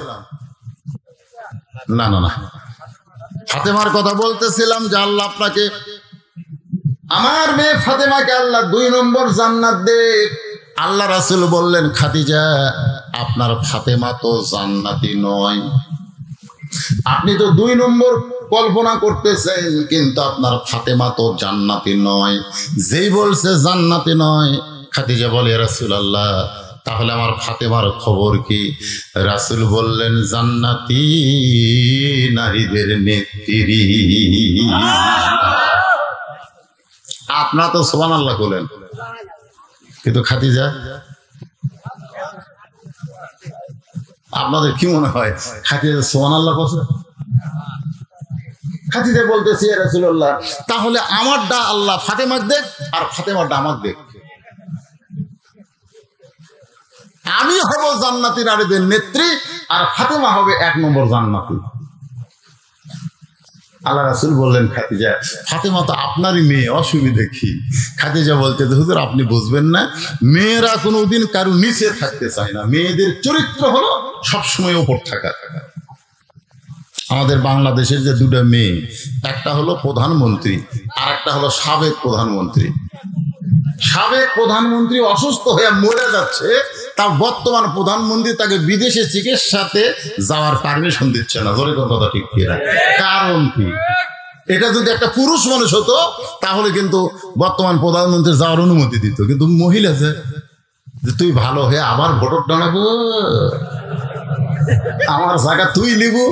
না না না, ফাতেমার কথা বলতেছিলাম যে আল্লাহ আপনাকে, আমার মেয়ে ফাতেমাকে আল্লাহ 2 নম্বর জান্নাত দে। আল্লাহ রাসূল বললেন, খাদিজা আপনার ফাতেমা তো জান্নাতি নয়। আপনি তো 2 নম্বর কল্পনা করতেছেন, কিন্তু আপনার ফাতেমা তো জান্নাতি নয়। যেই বলছে জান্নাতি নয়, খাদিজা বলে, ইয়া রাসূলুল্লাহ তাহলে আমার ফাতেমার খবর কি? রাসূল বললেন, জান্নাতি নারীদের নেত্রী। আপনারা তো সুবহানাল্লাহ বলেন, কিন্তু খাদিজা, আপনাদের কি মনে হয় খাদিজা সুবহানাল্লাহ বলছে? খাদিজা বলতেছে, ইয়া রাসূলুল্লাহ তাহলে আমারটা আল্লাহ ফাতেমাকে দেখ, আর ফাতেমারটা আমাকে দেখ। আমি হব জান্নাতি নারীদের নেত্রী, আর ফাতেমা হবে 1 নম্বর জান্নাতি। আল্লাহ রাসূল বললেন, খাদিজা ফাতেমা তো আপনারই মেয়ে, অসুবিধা কি? খাদিজা বলতে, হুজুর আপনি বুঝবেন না, মেয়েরা কোনোদিন কারো নিচে থাকতে চায় না, মেয়েদের চরিত্র হলো সবসময় ওপর থাকা। আমাদের বাংলাদেশের যে 2টা মেয়ে, একটা হলো প্রধানমন্ত্রী, আর একটা হলো সাবেক প্রধানমন্ত্রী। সাবেক প্রধানমন্ত্রী অসুস্থ হয়ে মরে যাচ্ছে, তার বর্তমান প্রধানমন্ত্রী তাকে বিদেশে চিকিৎসাতে যাওয়ার পারমিশন দিচ্ছে না। ধরে কথা ঠিক কি? কারণ কি? এটা যদি একটা পুরুষ মানুষ হতো তাহলে কিন্তু বর্তমান প্রধানমন্ত্রী যাওয়ার অনুমতি দিত, কিন্তু মহিলা যে তুই ভালো হয়ে আবার ভোটর টানাবো, আমার জায়গা তুই নিবু,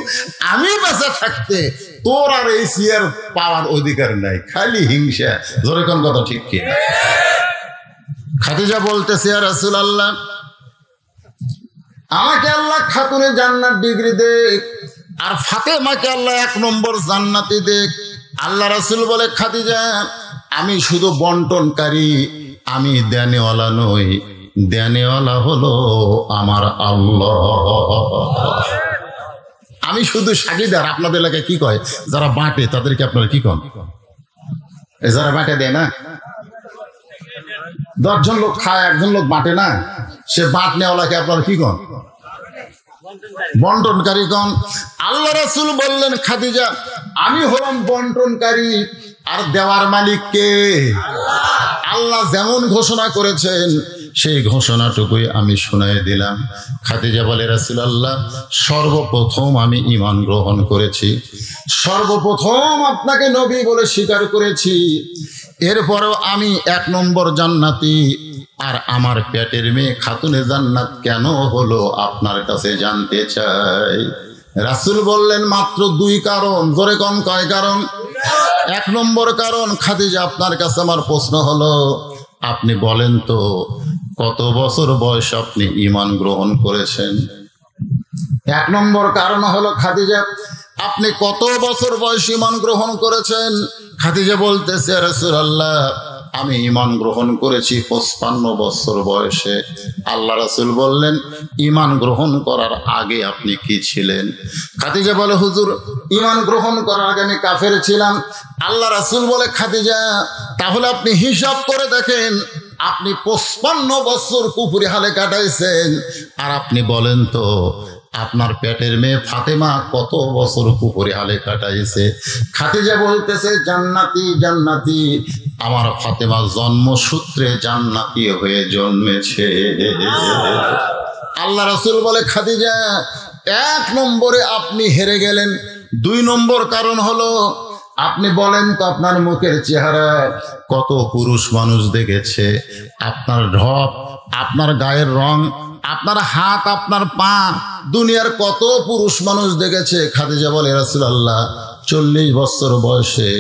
আমি বেঁচে থাকতে তোর আর এই চেয়ার পাওয়ার অধিকার নাই, খালি হিংসা। ধরে কোন কথা ঠিক কি? খাদিজা বলতেছে, ইয়া রাসূলুল্লাহ আমাকে আল্লাহ খাতুনে জান্নাত ডিগ্রি দেখ, আর ফাতেমাকে আল্লাহ 1 নম্বর জান্নাতি দেখ। আল্লাহ রাসূল বলে, খাদিজা আমি শুধু বন্টনকারী, আমি দেনেওয়ালা নই, দেনেওয়ালা হলো আমার আল্লাহ। আমি শুধু সাগীদার। আপনাদের এলাকায় কি কয়? যারা বাঁটে তাদেরকে আপনারা কি কন? যারা বাঁটে দেয় না, 10 জন লোক খায়, 1 জন লোক বাঁটে না, সে বাঁটনেওয়ালাকে আপনারা কি কন? বন্টনকারী কন। আল্লাহ রাসূল বললেন, খাদিজা আমি হলাম বন্টনকারী, আর দেওয়ার মালিক কে? আল্লাহ যেমন ঘোষণা করেছেন সেই ঘোষণাটুকুই আমি শুনাই দিলাম। খাদিজা বলে, রাসূলুল্লাহ সর্বপ্রথম আমি ঈমান গ্রহণ করেছি, সর্বপ্রথম আপনাকে নবী বলে স্বীকার করেছি, এরপরেও আমি 1 নম্বর জান্নাতি, আর আমার পেটের মেয়ে খাতুনে জান্নাত কেন হলো আপনার কাছে জানতে চাই। রাসূল বললেন, মাত্র 2 কারণ। জোরে কোন কয় কারণ? 1 নম্বর কারণ, খাদিজা আপনার কাছে আমার প্রশ্ন হলো, আপনি বলেন তো কত বছর বয়স আপনি ঈমান গ্রহণ করেছেন? 1 নম্বর কারণ হলো, খাদিজা আপনি কত বছর বয়স ঈমান গ্রহণ করেছেন? খাদিজা বলতেছে, ইয়া রাসূলুল্লাহ আমি ঈমান গ্রহণ করেছি 55 বছর বয়সে। আল্লাহ রাসূল বললেন, ঈমান গ্রহণ করার আগে আপনি কি ছিলেন? খাদিজা বলে, হুজুর ঈমান গ্রহণ করার আগে আমি কাফের ছিলাম। আল্লাহ রাসূল বলে, খাদিজা তাহলে আপনি হিসাব করে দেখেন, আপনি 55 বছর কুফরি হালে কাটাইছেন, আর আপনি বলেন তো আপনার পেটের মেয়ে ফাতেমা কত বছর কুফরি হালে কাটাইছে? খাদিজা বলতেছে, জান্নাতি জান্নাতি, আমার ফাতেমা জন্মসূত্রে জান্নাতি হয়ে জন্মেছে। আল্লাহ রাসূল বলে, খাদিজা 1 নম্বরে আপনি হেরে গেলেন। 2 নম্বর কারণ হলো, আপনি বলেন তো আপনার মুখের চেহারা কত পুরুষ মানুষ দেখেছে, আপনার ঢপ, আপনার গায়ের রং, আপনার হাত, আপনার পা, দুনিয়ার কত পুরুষ মানুষ দেখেছে? খাদিজা বলে, রাসূলুল্লাহ 40 বছর বয়সে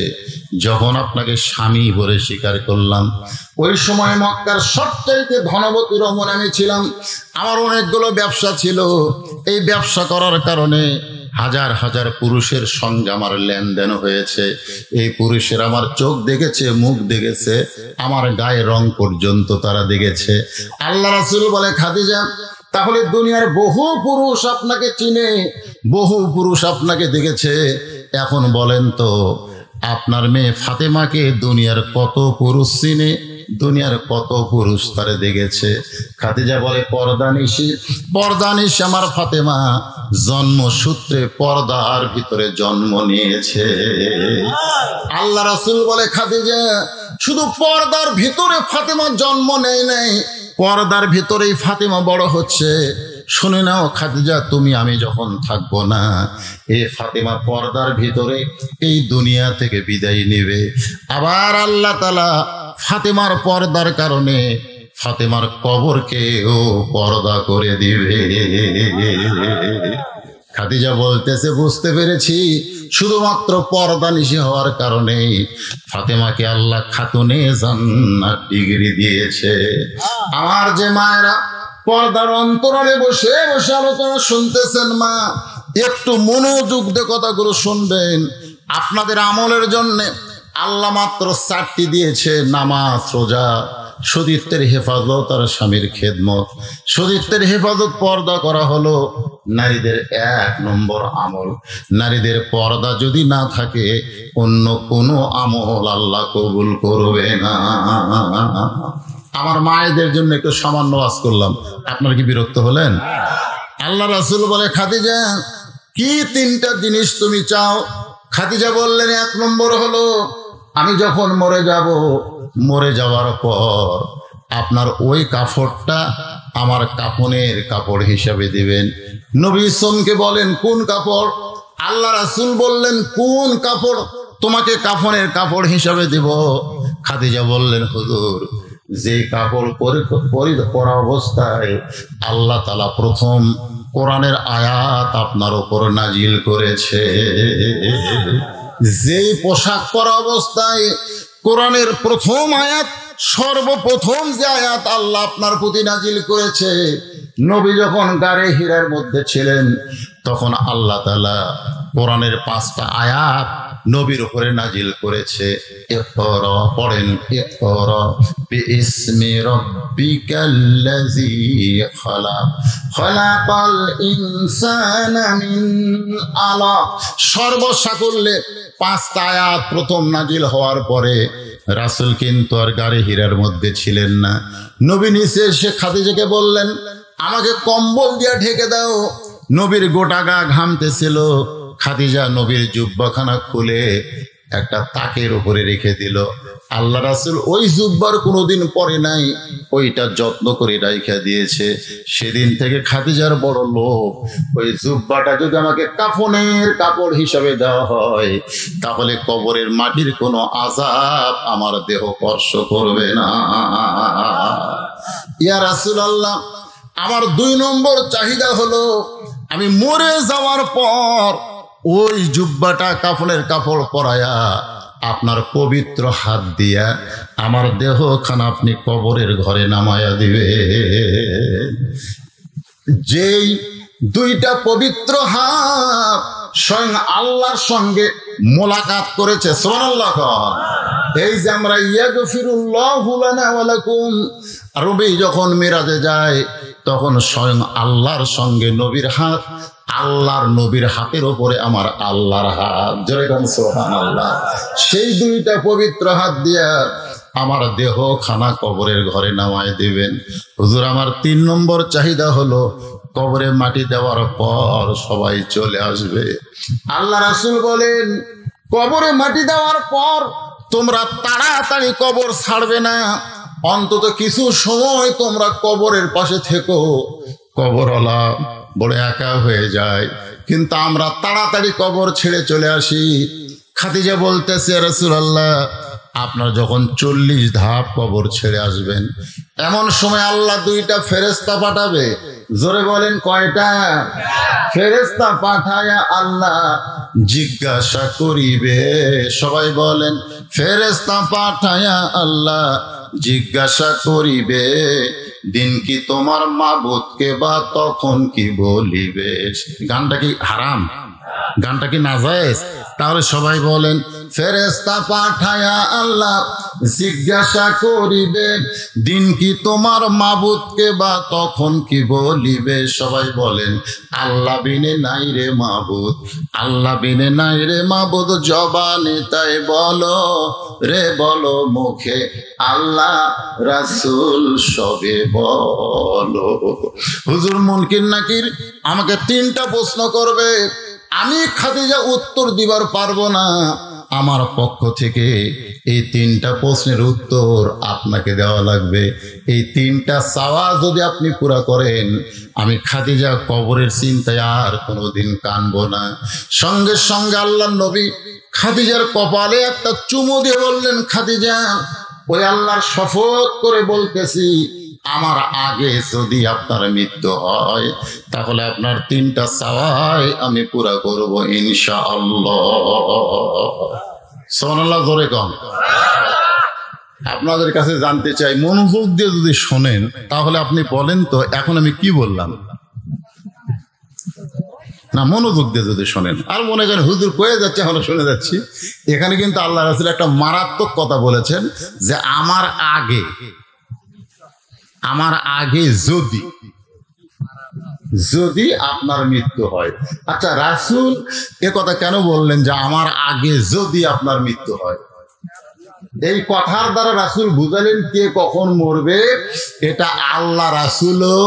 যখন আপনাকে স্বামী বলে স্বীকার করলাম, ওই সময় মক্কার সবচাইতে ধনবতী রমণ আমি ছিলাম। আমার অনেকগুলো ব্যবসা ছিল। এই ব্যবসা করার কারণে হাজার হাজার পুরুষের সঙ্গে আমার লেনদেন হয়েছে। এই পুরুষের আমার চোখ দেখেছে, মুখ দেখেছে, আমার গায়ের রং পর্যন্ত তারা দেখেছে। আল্লাহ রাসূল বলে, খাদিজা, তাহলে দুনিয়ার বহু পুরুষ আপনাকে চিনে, বহু পুরুষ আপনাকে দেখেছে। এখন বলেন তো, আপনার মেয়ে ফাতেমাকে দুনিয়ার কত পুরুষ চিনে, দুনিয়ার কত পুরুষ তারে দেখেছে? খাদিজা বলে, পর্দানিশী। পর্দানিশী আমার ফাতেমা জন্মসূত্রে পর্দার ভিতরে জন্ম নিয়েছে। আল্লাহ রাসূল বলে, খাদিজা, শুধু পর্দার ভিতরে ফাতেমা জন্ম নেয় নাই, পর্দার ভিতরেই ফাতেমা বড় হচ্ছে। শুনে নাও খাদিজা, তুমি আমি যখন থাকবো না, এ ফাতেমা পর্দার ভিতরে এই দুনিয়া থেকে বিদায় নেবে। আবার আল্লাহ তাআলা ফাতেমার পর্দার কারণে ফাতেমার কবরকেও পর্দা করে দিবে। খাদিজা বলতেছে, বুঝতে পেরেছি, শুধুমাত্র পর্দানিশী হওয়ার কারণেই ফাতেমাকে আল্লাহ খাতুনে জান্নাত ডিগ্রি দিয়েছে। আমার যে মায়েরা পর্দার অন্তরালে বসে বসে আলোচনা শুনতেছেন, মা একটু মনোযোগ দিয়ে কথাগুলো শুনবেন। আপনাদের আমলের জন্য আল্লাহ মাত্র 4টি দিয়েছে, নামাজ, রোজা, সতীত্বের হেফাজত আর স্বামীর খেদমত। সতীত্বের হেফাজত পর্দা করা হলো নারীদের 1 নম্বর আমল। নারীদের পর্দা যদি না থাকে, অন্য কোনো আমল আল্লাহ কবুল করবে না। আমার মায়েদের জন্য একটু সামান্য ওয়াজ করলাম, আপনারা কি বিরক্ত হলেন? আল্লাহ রাসূল বলে, খাদিজা, কি 3টা জিনিস তুমি চাও? খাদিজা বললেন, 1 নম্বর হলো, আমি যখন মরে যাব, মরে যাওয়ার পর আপনার ওই কাপড়টা আমার কাফনের কাপড় হিসাবে দিবেন। নবী সোমকে বলেন, কোন কাপড়? আল্লাহ রাসূল বললেন, কোন কাপড় তোমাকে কাফনের কাপড় হিসাবে দিব? খাদিজা বললেন, হুজুর, যে কাপড় পরা অবস্থায় আল্লাহ তাআলা প্রথম কোরআনের আয়াত আপনার উপর নাজিল করেছে, যেই পোশাক পরা অবস্থায় কোরআনের প্রথম আয়াত, সর্বপ্রথম যে আয়াত আল্লাহ আপনার প্রতি নাজিল করেছে, নবী যখন গারে হিরার মধ্যে ছিলেন, তখন আল্লাহ তাআলা কোরআনের 5টা আয়াত নবীর উপরে নাজিল করেছে। ইকরা, পড়েন, ইকরা বিইসমি রাব্বিকাল্লাযী খালাক, খালাকাল ইনসানা মিন আলাক। সর্বসাকুল্যে 5টা আয়াত প্রথম নাজিল হওয়ার পরে রাসূল কিন্তু আর গারে হীরার মধ্যে ছিলেন না। নবী নিচে এসে খাদিজাকে বললেন, আমাকে কম্বল দিয়ে ঢেকে দাও। নবীর গোটা গা ঘামতেছিল। খাদিজা নবীর জুব্বাখানা খুলে একটা তাকের উপরে রেখে দিল। আল্লাহ রাসূল ওই জুব্বার কোনোদিন পরে নাই, ওইটা যত্ন করে রাইখা দিয়েছে। সেদিন থেকে খাদিজার বড় লোভ, ওই জুব্বাটা যদি আমাকে কাফনের কাপড় হিসাবে দেওয়া হয়, তাহলে কবরের মাটির কোনো আযাব আমার দেহ স্পর্শ করবে না। ইয়া রাসূলুল্লাহ, আমার 2 নম্বর চাহিদা হলো, আমি মরে যাওয়ার পর ওই জুব্বাটা কাফনের কাপড় পরায়া আপনার পবিত্র হাত দিয়া আমার দেহখানা আপনি কবরের ঘরে নামায়া দিবে। যেই 2টা পবিত্র হাত স্বয়ং আল্লাহর সঙ্গে মোলাকাত করেছে, সুবহানাল্লাহ। এই যে আমরা ইয়াগফিরুল্লাহু লানা ওয়া লাকুম, রবি যখন মিরাজে যায়, তখন স্বয়ং আল্লাহর সঙ্গে নবীর হাত, আল্লাহর নবীর হাতের উপরে আমার আল্লাহর হাত, জোরে বলুন সুবহানাল্লাহ। সেই 2টা পবিত্র হাত দিয়া আমার দেহ খানা কবরের ঘরে নামায় দিবেন। হুজুর, আমার 3 নম্বর চাহিদা হলো, কবরে মাটি দেওয়ার পর সবাই চলে আসবে। আল্লাহ রাসূল বলেন, কবরে মাটি দেওয়ার পর তোমরা তাড়াতাড়ি কবর ছাড়বে না, অন্তত কিছু সময় তোমরা কবরের পাশে থেকো। কবরওয়ালা বড় একা হয়ে যায়, কিন্তু আমরা তাড়াতাড়ি কবর ছেড়ে চলে আসি। খাদিজা বলতেছে, রাসূলুল্লাহ, আপনার যখন 40 ধাপ কবর ছেড়ে আসবেন, এমন সময় আল্লাহ 2টা ফেরেশতা পাঠাবে। জোরে বলেন, কয়টা? ফেরেশতা পাঠায়া আল্লাহ জিজ্ঞাসা করিবে। সবাই বলেন, ফেরেশতা পাঠায়া আল্লাহ জিজ্ঞাসা করিবে, দিন কি তোমার মাবুদকে বা তখন কি বলিবে। গানটা কি হারাম? গানটা কি নাজায়েজ? তাহলে সবাই বলেন, ফেরেশতা পাঠায়া আল্লাহ জিজ্ঞাসা করিবে, দিন কি তোমার মাবুদকে বা তখন কি বলিবে। সবাই বলেন, আল্লাহ বিনে নাই রে মাবুদ, আল্লাহ বিনে নাই রে মাবুদ, জবানে তাই বলো রে বলো মুখে, আল্লাহ রাসূল সবে বলো। হুজুর মুনকির নাকির আমাকে 3টা প্রশ্ন করবে, আমি খাদিজা উত্তর দিবার পারবো না। আমার পক্ষ থেকে এই 3টা প্রশ্নের উত্তর আপনাকে দেওয়া লাগবে। এই 3টা চাওয়া যদি আপনি পুরা করেন, আমি খাদিজা কবরের চিন্তায় আর কোনোদিন কানবো না। সঙ্গে সঙ্গে আল্লাহর নবী খাদিজার কপালে একটা চুমু দিয়ে বললেন, খাদিজা, ওই আল্লাহর শপথ করে বলতেছি, আমার আগে যদি আপনার মৃত্যু হয় তাহলে আপনার 3টা চাওয়াই আমি পুরা করব ইনশাআল্লাহ। সুবহানাল্লাহ, জোরে কম। আপনাদের কাছে জানতে চাই, মনোযোগ দিয়ে যদি শোনেন তাহলে আপনি বলেন তো এখন আমি কি বললাম না, মনোযোগ দিয়ে যদি শোনেন। আর মনে করেন হুজুর কয়ে যাচ্ছে, আমরা শুনে যাচ্ছি। এখানে কিন্তু আল্লাহ রাসূল একটা মারাত্মক কথা বলেছেন যে আমার আগে যদি আপনার মৃত্যু হয়। আচ্ছা, রাসূল এ কথা কেন বললেন যে আমার আগে যদি আপনার মৃত্যু হয়? এই কথার দ্বারা রাসূল বুঝালেন কে কখন মরবে এটা আল্লাহ রাসূলও।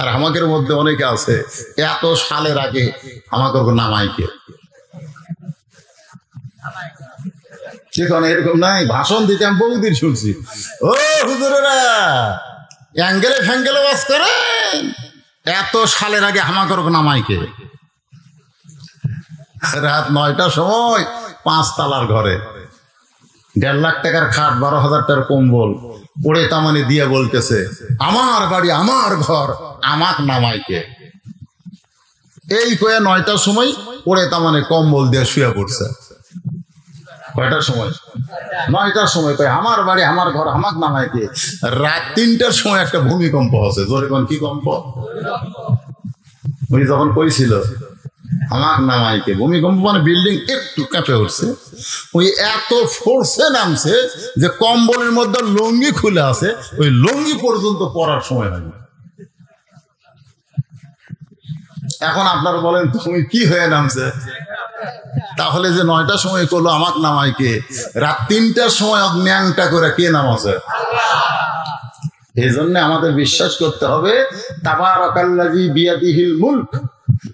আর আমাদের মধ্যে অনেকে আছে এত সালের আগে আমাকে নামাইকে, সেখানে এরকম নাই। ভাষণ দিতে আমি বহুদিন শুনছি, ও হুজুরেরা অ্যাঙ্গেলে ফ্যাঙ্গেলে বাস করেন, এত সালের আগে আমাকে নামাইকে। রাত 9টার সময় 5 তলার ঘরে 1.5 লাখ টাকার খাট, 12,000 টাকার কম্বল পড়ে তামানি দিয়ে বলতেছে, আমার বাড়ি আমার ঘর, আমাক নামাইকে। এই কয়ে 9টার সময় পড়ে তামানে কম্বল দিয়ে শুয়ে পড়ছে। কয়টার সময়? 9টার সময় কয়ে আমার বাড়ি আমার ঘর, আমাক নামাইকে। রাত 3টার সময় একটা ভূমিকম্প হচ্ছে। জোরে কোন কি কম্প? উনি যখন কইছিল আমাক নামাইকে, ভূমিকম্প মানে বিল্ডিং একটু কেঁপে উঠছে। ওই এত ফোর্সে নামছে যে কম্বলের মধ্যে লুঙ্গি খুলে আছে, ওই লুঙ্গি পর্যন্ত পরার সময় হয়নি। এখন আপনারা বলেন তুমি কি হয়ে নামছে? তাহলে যে 9টার সময় করলো আমাক নামাইকে, রাত 3টার সময় ন্যাংটা করে কে নামাছে? এই জন্য আমাদের বিশ্বাস করতে হবে, তাবারাকাল্লাযী বিয়াদিহিল মুলক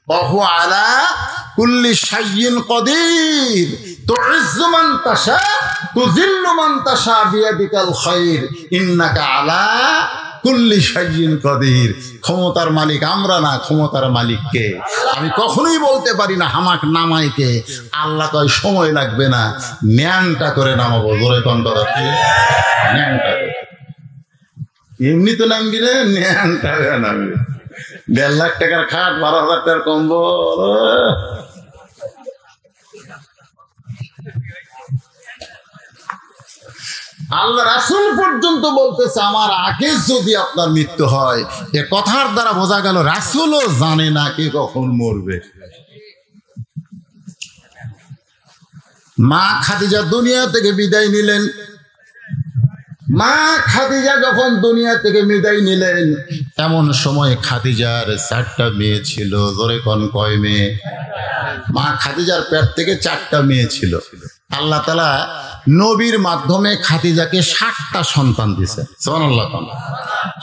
ওয়া হুয়া আলা কুল্লি শাইইন কাদির, তুইজ্জু মান তাশা তুযিল্লু মান তাশা বিয়াদিকাল খায়র, ইন্নাকা আলা কুল্লি শাইইন কাদির। ক্ষমতার মালিক আমরা না, ক্ষমতার মালিক কে? আমি কখনোই বলতে পারি না হামাক নামাইকে। আল্লাহ কয় সময় লাগবে না, ন্যাংটা করে নামাবো। জোরে কোন কথা? ন্যাংটা করে। এমনি তো নামবি না, ন্যাংটা করে নামবি। 1.5 লাখ টাকার খাট, 12,000 টাকার কম্বল। আল্লাহ রাসূল পর্যন্ত বলতেছে আমার আগে যদি আপনার মৃত্যু হয়। এ কথার দ্বারা বোঝা গেল রাসূলও জানে না কে কখন মরবে। মা খাদিজা দুনিয়া থেকে বিদায় নিলেন। মা খাদিজা যখন দুনিয়া থেকে বিদায় নিলেন, এমন সময় খাদিজার 4টা মেয়ে ছিল। ধরে কোন কয় মেয়ে? মা খাদিজার পেট থেকে 4টা মেয়ে ছিল। আল্লাহ তাআলা নবীর মাধ্যমে খাদিজাকে 7টা সন্তান দিয়েছে। সুবহানাল্লাহ।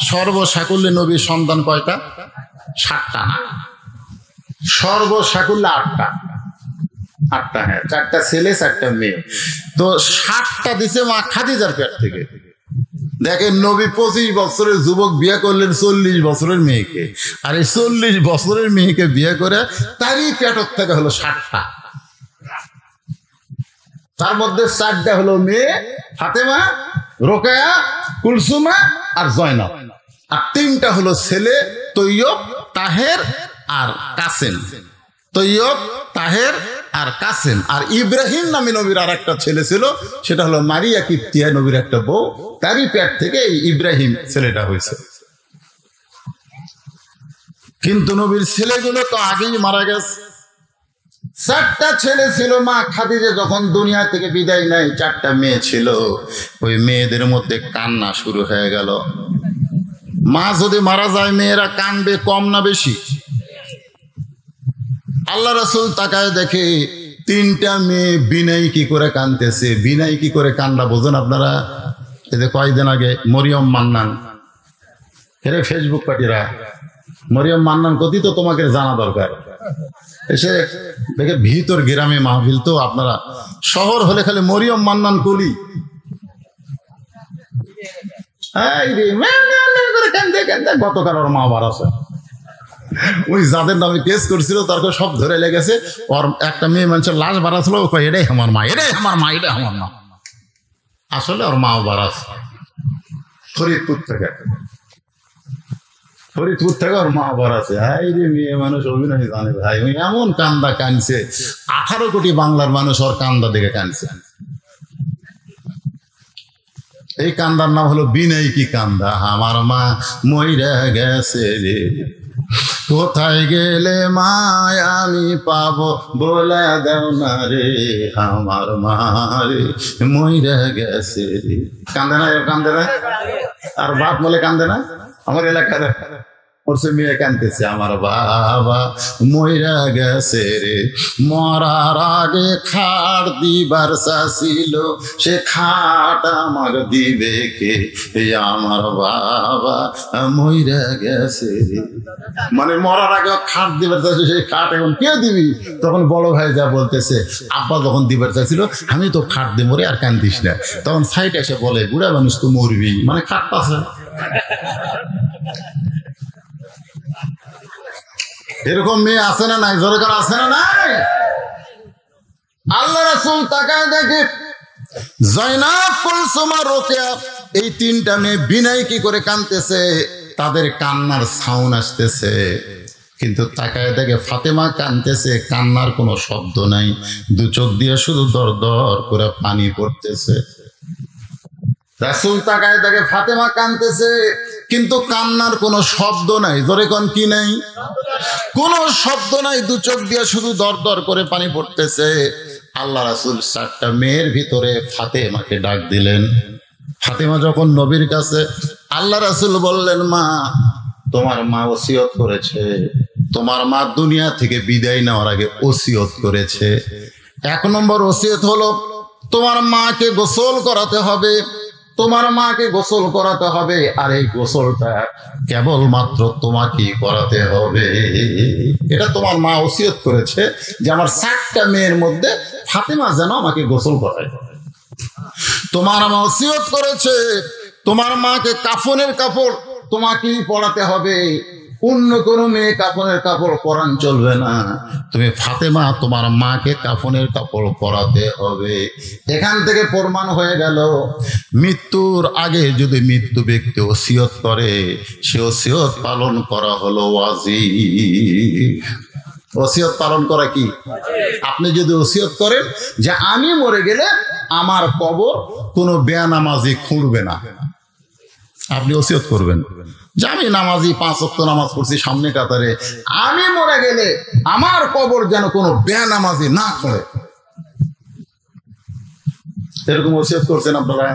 সর্বসাকুল্যে নবীর সন্তান কয়টা? 7টা না, সর্বসাকুল্যে 8টা। 8টা, হ্যাঁ, 4টা ছেলে 4টা মেয়ে। তো 7টা দিছে মা খাদিজার পেট থেকে। দেখেন, নবী 25 বছরের যুবক বিয়ে করলেন 40 বছরের মেয়েকে, আর এই 40 বছরের মেয়েকে বিয়ে করে তারই পেট থেকে হলো 7টা। তার মধ্যে 4টা হলো মেয়ে, ফাতেমা, রোকেয়া, কুলসুমা আর জয়নাব। আর তিনটা হলো ছেলে, তৈয়ব, তাহের আর কাসেম। তৈয়ব, তাহের আর কাসেম। আর ইব্রাহিম নামে নবীর আর একটা ছেলে ছিল, সেটা হলো মারিয়া কিপ্তিয়া, নবীর একটা বউ। তারই পেট থেকে এই ইব্রাহিম ছেলেটা হয়েছে। কিন্তু নবীর ছেলেগুলো তো আগেই মারা গেছে। 4টা ছেলে ছিল। মা খাদিজা যখন দুনিয়া থেকে বিদায় নেয়, 4টা মেয়ে ছিল। ওই মেয়েদের মধ্যে কান্না শুরু হয়ে গেল। মা যদি মারা যায় মেয়েরা কানবে কম না বেশি? আল্লাহ রাসূল তাকায় দেখে 3টা মেয়ে বিনয় কি করে কানতেছে। বিনয় কি করে কান্না বোঝেন আপনারা? এই যে কয়েকদিন আগে মরিয়ম মান্নান, এরা ফেসবুক পার্টিরা, মরিয়ম মান্নান কতি তো তোমাকে জানা দরকার। এসে দেখে ভিতর গ্রামে মাহফিল, তো আপনারা শহর হলে খালি মরিয়ম মান্নান কলি। গতকাল ওর মা বাড়াছে, ওই যাদের নামে কেস করছিল তারপর সব ধরে লেগেছে। ওর একটা মেয়ে মানুষের লাশ বাড়াছিল, এটাই আমার মা, এটাই আমার মা, এটাই আমার মা। আসলে ওর মাও বাড়াছে ফরিদপুর থেকে, ফরিদপুর থেকে ওর মা বাড়াছে। হাই রে, মেয়ে মানুষ অভিনয় জানে ভাই। ওই এমন কান্দা কানছে, 18 কোটি বাংলার মানুষ ওর কান্দা দেখে কানছে। এই কান্দার নাম হলো বিনয় কি কান্দা। আমার মা মইরা গেছে রে, কোথায় গেলে মায় আমি পাবো, বলে দাও না রে আমার মা রে, মইরা গেছে রে। কান্দে না? কান্দে না? আর বাপ বলে কান্দে না? আমার এলাকার ওর সে মেয়ে কানতেছে, আমার বাবা মইরা গেছে রে, মরার আগে খাট দিবার চাছিল, সে খাট আমার দিবে কে, আমার বাবা মইরা গেছে রে। মানে মরার আগে খাট দিবার চাইছিল, সেই খাট এখন কে দিবি? তখন বড় ভাই যা বলতেছে, আব্বা যখন দিবার চাইছিল, আমি তো খাট দিব রে, আর কান্দিস না। তখন সাইড এসে বলে, বুড়া মানুষ তো মরবি, মানে খাট পাশে। এরকম মেয়ে আছে না নাই? জোরে করে আছে না নাই? আল্লাহ রাসূল তাকায় দেখে জয়নাব, কুলসুম আর রোকেয়া, এই 3টা মেয়ে বিনয় কি করে কাঁদতেছে, তাদের কান্নার সাউন্ড আসতেছে। কিন্তু তাকায় দেখে ফাতেমা কাঁদতেছে, কান্নার কোনো শব্দ নাই, 2 চোখ দিয়ে শুধু দর দর করে পানি পড়তেছে। রাসূল তাকায় দেখে ফাতেমা কাঁদতেছে, কিন্তু কান্নার কোনো শব্দ নাই। জোরে কোন কি নাই? কোনো শব্দ নাই, 2 চোখ দিয়ে শুধু দর দর করে পানি পড়তেছে। আল্লাহ রাসূল 4টা মেয়ের ভিতরে ফাতেমাকে ডাক দিলেন। ফাতেমা যখন নবীর কাছে, আল্লাহ রাসূল বললেন, মা, তোমার মা ওসিয়ত করেছে, তোমার মা দুনিয়া থেকে বিদায় নেওয়ার আগে ওসিয়ত করেছে। 1 নম্বর ওসিয়ত হলো, তোমার মাকে গোসল করাতে হবে, তোমার মাকে গোসল করাতে হবে। আর এই গোসলটা কেবলমাত্র তোমাকেই করাতে হবে। এটা তোমার মা ওসিয়ত করেছে যে আমার 4টা মেয়ের মধ্যে ফাতেমা যেন আমাকে গোসল করায়। তোমার মা ওসিয়ত করেছে তোমার মাকে কাফনের কাপড় তোমাকেই পরাতে হবে, অন্য কোন মেয়ে কাফনের কাপড় পরান চলবে না। তুমি ফাতেমা তোমার মাকে কাফনের কাপড় পরাতে হবে। এখান থেকে প্রমাণ হয়ে গেল, মৃত্যুর আগে যদি মৃত্যু ব্যক্তি ওসিয়ত করে, সে ওসিয়ত পালন করা হলো ওয়াজিব। ওসিয়ত পালন করা কি? আপনি যদি ওসিয়ত করেন যে আমি মরে গেলে আমার কবর কোনো বেনামাজি খুঁড়বে না, আপনি ওসিয়ত করবেন যে আমি নামাজি, 5 ওয়াক্ত নামাজ পড়ছি সামনে কাতারে, আমি মরে গেলে আমার কবর যেন কোনো বেনামাজি না করে। এরকম ওসিয়ত করছেন আপনারা?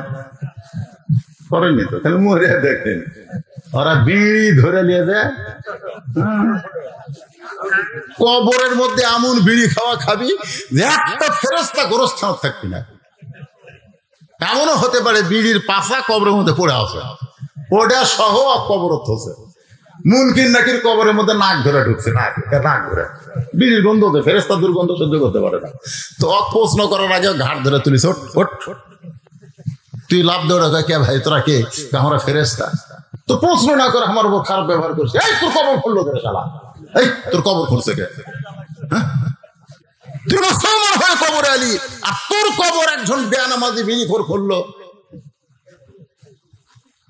করেননি তো, তাহলে মরে দেখেন ওরা বিড়ি ধরে নিয়ে যায়, কবরের মধ্যে এমন বিড়ি খাওয়া খাবি যে একটা ফেরেশতা গোরস্থান থাকবি না। এমনও হতে পারে বিড়ির পাশা কবরের মধ্যে পড়ে আছে, ওটা সহ কবরত হচ্ছে। মুনকির নাকির কবরের মধ্যে নাক ধরে ঢুকছে, নাক ধরে বিড়ির গন্ধ হচ্ছে, ফেরেশতা দুর্গন্ধ সহ্য করতে পারে না। তো প্রশ্ন করার আগে ঘাট ধরে তুলিস, তুই লাভ দৌড়া কে ভাই, তোরা কে? আমরা ফেরেশতা। তো প্রশ্ন না করে আমার উপর খারাপ ব্যবহার করছে, এই তোর কবর খুললো কে শালা, এই তোর কবর খুলছে কে? তুই মুসলমান হয়ে কবরে আলি, আর তোর কবর একজন বেনামাজি বিড়িখোর খুললো।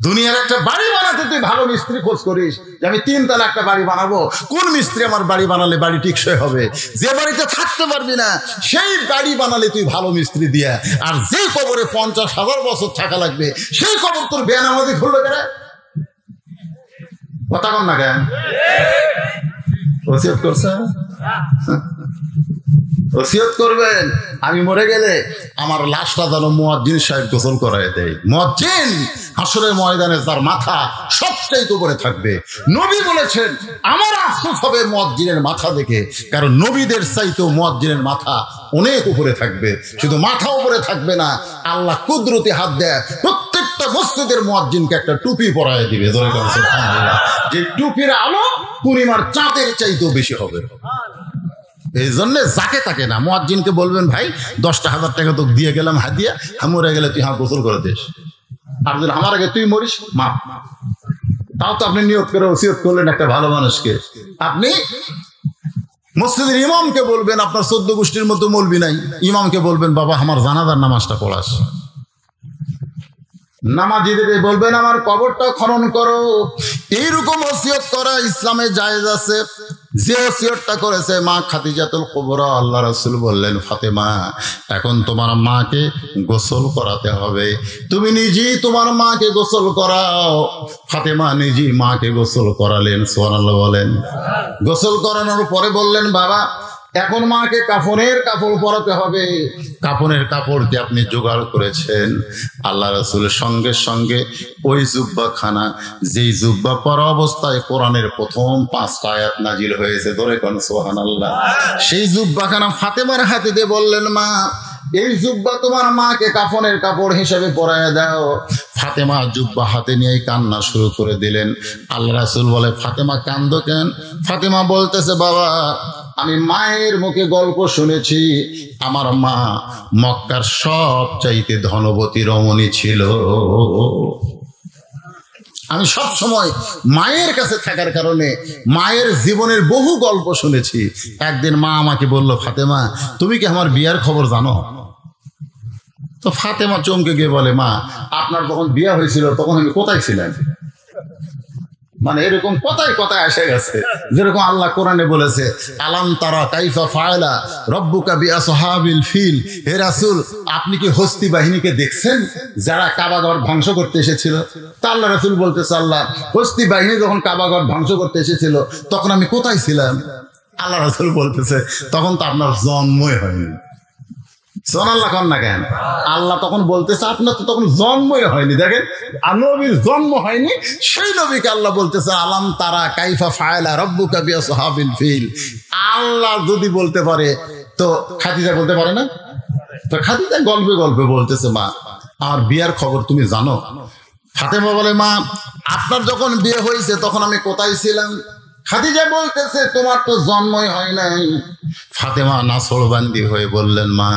দুনিয়ার একটা বাড়ি বানাতে তুই ভালো মিস্ত্রি খোঁজ করিস যে আমি 3 তলা একটা বাড়ি বানাবো, কোন মিস্ত্রি আমার বাড়ি বানালে বাড়ি টিকসই হবে। যে বাড়িতে থাকতে পারবি না সেই বাড়ি বানালে তুই ভালো মিস্ত্রি দিয়া, আর যে কবরে 50,000 বছর থাকা লাগবে সেই কবর তোর বেনামাজি খুললো কেন? কথা কন না কেন? ওসিয়ত করছে, ওসিয়ত করবেন আমি মরে গেলে আমার লাশটা যেন মুয়াজ্জিন সাহেব গোসল করায় দেয়। মুয়াজ্জিন হাসরের ময়দানে তার মাথা সবচেয়ে উপরে থাকবে। নবী বলেছেন আমার আফসোস হবে মুয়াজ্জিনের মাথা দেখে, কারণ নবীদের চাইতেও মুয়াজ্জিনের মাথা অনেক উপরে থাকবে। শুধু মাথা উপরে থাকবে না, আল্লাহ কুদরতি হাত দেয় প্রত্যেকটা মসজিদের মুয়াজ্জিনকে একটা টুপি পরায় দিবে, যে টুপির আলো পূর্ণিমার চাঁদের চাইতেও বেশি হবে। এই জন্য যাকে তাকে না, মুয়াজ্জিনকে বলবেন ভাই 10,000 টাকা তোকে দিয়ে গেলাম হাদিয়া, আমি মরে গেলে তুই গোসল করে দিস, আর যদি আমার আগে তুই মরিস মাপ। তাও তো আপনি নিয়ত করে ওসিয়ত করলেন একটা ভালো মানুষকে। আপনি মসজিদের ইমামকে বলবেন, আপনার 14 গোষ্ঠীর মতো মৌলবি নাই, ইমামকে বলবেন বাবা আমার জানাজার নামাজটা পড়াস। নামাজিদের বলবেন আমার কবরটা খনন করো। এইরকম ওসিয়ত করা ইসলামে জায়েজ আছে। যে ওসিয়তটা করেছে মা খাদিজাতুল কুবরা, আল্লাহ রাসূল বললেন ফাতেমা এখন তোমার মাকে গোসল করাতে হবে, তুমি নিজেই তোমার মাকে গোসল করাও। ফাতেমা নিজেই মাকে গোসল করালেন, সুবহানাল্লাহ বলেন। গোসল করানোর পরে বললেন বাবা এখন মাকে কাফনের কাপড় পরাতে হবে। কাফনের কাপড় কি আপনি জোগাড় করেছেন? আল্লাহ রাসূলের সঙ্গে সঙ্গে ওই জুব্বাখানা, যেই জুব্বা পরা অবস্থায় কোরআনের প্রথম 5টা আয়াত নাজিল হয়েছে, ধরে কোন সুবহানাল্লাহ, সেই জুব্বাখানা ফাতেমার হাতে দিয়ে বললেন মা এই জুব্বা তোমার মাকে কাফনের কাপড় হিসেবে পরায় দাও। ফাতেমা জুব্বা হাতে নিয়ে কান্না শুরু করে দিলেন। আল্লাহ রাসূল বলে ফাতেমা কান্দো কেন? ফাতেমা বলতেছে বাবা আমি মায়ের মুখে গল্প শুনেছি, আমার মা মক্কার সবচাইতে ধনবতী রমণী ছিল। আমি সব সময় মায়ের কাছে থাকার কারণে মায়ের জীবনের বহু গল্প শুনেছি। একদিন মা আমাকে বলল ফাতেমা তুমি কি আমার বিয়ার খবর জানো? তো ফাতেমা চমকে গিয়ে বলে মা আপনার যখন বিয়া হয়েছিল তখন আমি কোথায় ছিলেন? মানে এরকম কথায় কথায় এসে গেছে, যেরকম আল্লাহ কোরআনে বলেছে আলাম তারা কাইফা ফাআলা রাব্বুকা বিআসহাবিল ফিল। হে রাসূল আপনি কি হস্তি বাহিনীকে দেখছেন যারা কাবাঘর ধ্বংস করতে এসেছিল? তা আল্লাহ রাসূল বলতেছে আল্লাহ হস্তি বাহিনী যখন কাবাঘর ধ্বংস করতে এসেছিল তখন আমি কোথায় ছিলাম? আল্লাহ রাসূল বলতেছে তখন তো আপনার জন্মই হয়নি। সুবহানাল্লাহ কন না কেন? আল্লাহ তখন বলতেছে আপনার তো তখন জন্মই হয়নি। দেখেন নবীর জন্ম হয়নি, সেই নবীকে আল্লাহ বলতেছে আলাম তারা কাইফা ফাআলা রাব্বুকা বিআসহাবিল ফিল। আল্লাহ যদি বলতে পারে তো খাদিজা বলতে পারে না? তো খাদিজা গল্পে গল্পে বলতেছে মা আমার বিয়ার খবর তুমি জানো? ফাতেমা বলে মা আপনার যখন বিয়ে হয়েছে তখন আমি কোথায় ছিলাম? খাদিজা বলতেছে তোমার তো জন্মই হয় নাই। ফাতেমা নাছড়বান্দি হয়ে বললেন মা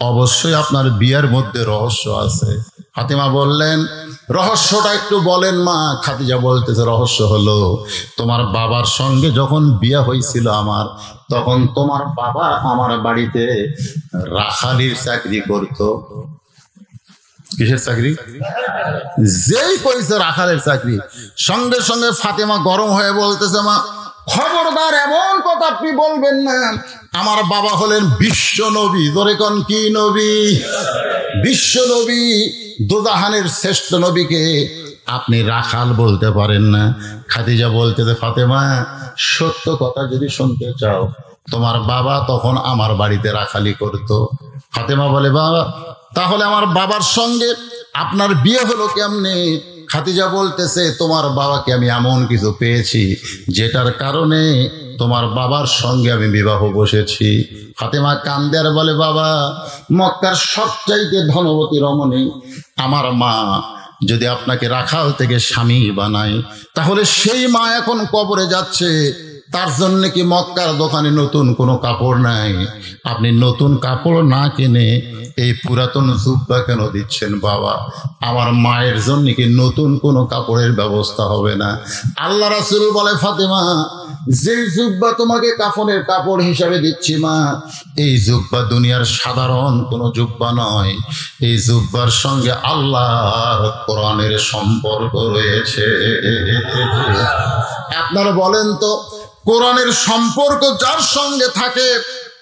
অবশ্যই আপনার বিয়ের মধ্যে রহস্য আছে। ফাতেমা বললেন রহস্যটা একটু বলেন মা। খাদিজা বলতেছে রহস্য হলো তোমার বাবার সঙ্গে যখন বিয়ে হয়েছিল আমার, তখন তোমার বাবা আমার বাড়িতে রাখালির চাকরি করত। কিসের চাকরি? যেই কইছে রাখালের চাকরি, সঙ্গে সঙ্গে ফাতেমা গরম হয়ে বলতেছে মা খবরদার এমন কথা আপনি বলবেন না, আমার বাবা হলেন বিশ্ব নবী। ধরে কোন কি নবী? বিশ্ব নবী, দোজাহানের শ্রেষ্ঠ নবীকে আপনি রাখাল বলতে পারেন না। খাদিজা বলতেছে ফাতেমা সত্য কথা যদি শুনতে চাও তোমার বাবা তখন আমার বাড়িতে রাখালি করত। ফাতেমা বলে বাবা তাহলে আমার বাবার সঙ্গে আপনার বিয়ে হলো কেমনে? খাদিজা বলতেছে তোমার বাবাকে আমি এমন কিছু পেয়েছি যেটার কারণে তোমার বাবার সঙ্গে আমি বিবাহ বসেছি। ফাতেমা কান্দে আর বলে বাবা মক্কার সবচাইতে ধনবতী রমণী আমার মা যদি আপনাকে রাখাল থেকে স্বামী বানায় তাহলে সেই মা এখন কবরে যাচ্ছে, তার জন্য কি মক্কার দোকানে নতুন কোনো কাপড় নাই? আপনি নতুন কাপড় না কিনে এই পুরাতন জুব্বা কেন দিচ্ছেন বাবা? আমার মায়ের জন্য কি নতুন কোনো কাপড়ের ব্যবস্থা হবে না? আল্লাহ রাসূল বলে, ফাতেমা, যেই জুব্বা তোমাকে কাফনের কাপড় হিসাবে দিচ্ছি মা, এই জুব্বা দুনিয়ার সাধারণ কোনো জুব্বা নয়। এই জুব্বার সঙ্গে আল্লাহর কোরআনের সম্পর্ক রয়েছে। আপনারা বলেন তো, কোরআনের সম্পর্ক যার সঙ্গে থাকে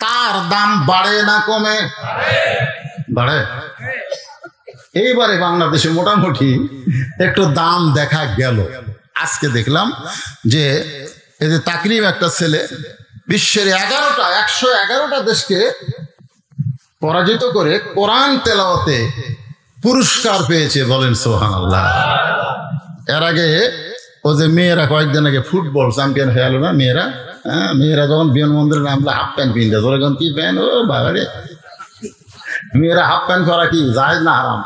তার দাম বাড়ে না কমে? বাড়ে। এইবারে বাংলাদেশে মোটামুটি একটু দাম দেখা গেল। আজকে দেখলাম যে এই যে তাকরিম একটা ছেলে বিশ্বের 111টা দেশকে পরাজিত করে কোরআন তেলাওয়াতে পুরস্কার পেয়েছে। বলেন সুবহানাল্লাহ। এর আগে ও যে মেয়েরা কয়েকদিন আগে ফুটবল চ্যাম্পিয়ন হয়ে গেল না মেয়েরা? হ্যাঁ, মেয়েরা যখন বিমানবন্দরে নামলে হাফ প্যান্ট পিনতে, তোরা যখন কি প্যান্ট, ও বাবারে, মেয়েরা হাফ প্যান্ট করা কি জায়েজ না হারাম?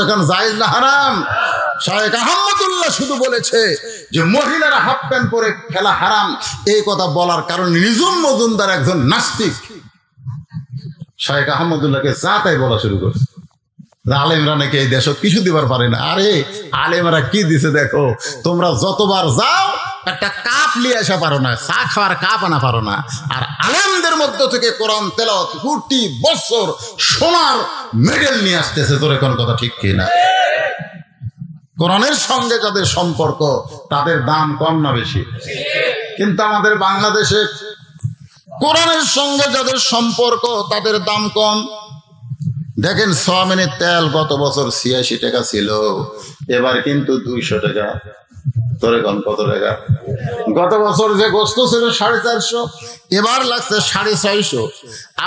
এখন জায়েজ না হারাম? শায়েখ আহমদুল্লাহ শুধু বলেছে যে মহিলারা হাফ প্যান্ট পরে খেলা হারাম। এই কথা বলার কারণে নিজুম মজুমদার একজন নাস্তিক শায়েখ আহমদুল্লাহকে যা তাই বলা শুরু করছে। আলেমরা নাকি এই দেশ কিছু দিবার পারে না। আরে আলেমরা কি দিছে দেখো, তোমরা যতবার যাও একটা কাপ নিয়ে আসা পারো না, চা খাওয়ার কাপ আনা পারো না। আর আলেমদের মধ্য থেকে কোরআন তেলাওয়াত প্রতি বছর সোনার মেডেল নিয়ে আসতেছে। তোর এখন কথা ঠিক কিনা? কোরআনের সঙ্গে যাদের সম্পর্ক তাদের দাম কম না বেশি? কিন্তু আমাদের বাংলাদেশে কোরআনের সঙ্গে যাদের সম্পর্ক তাদের দাম কম। দেখেন, সোয়াবিনের তেল গত বছর 86 টাকা ছিল, এবার কিন্তু 200 টাকা। তোর এখন কত টাকা? গত বছর যে গোস্ত ছিল 450, এবার লাগছে 650।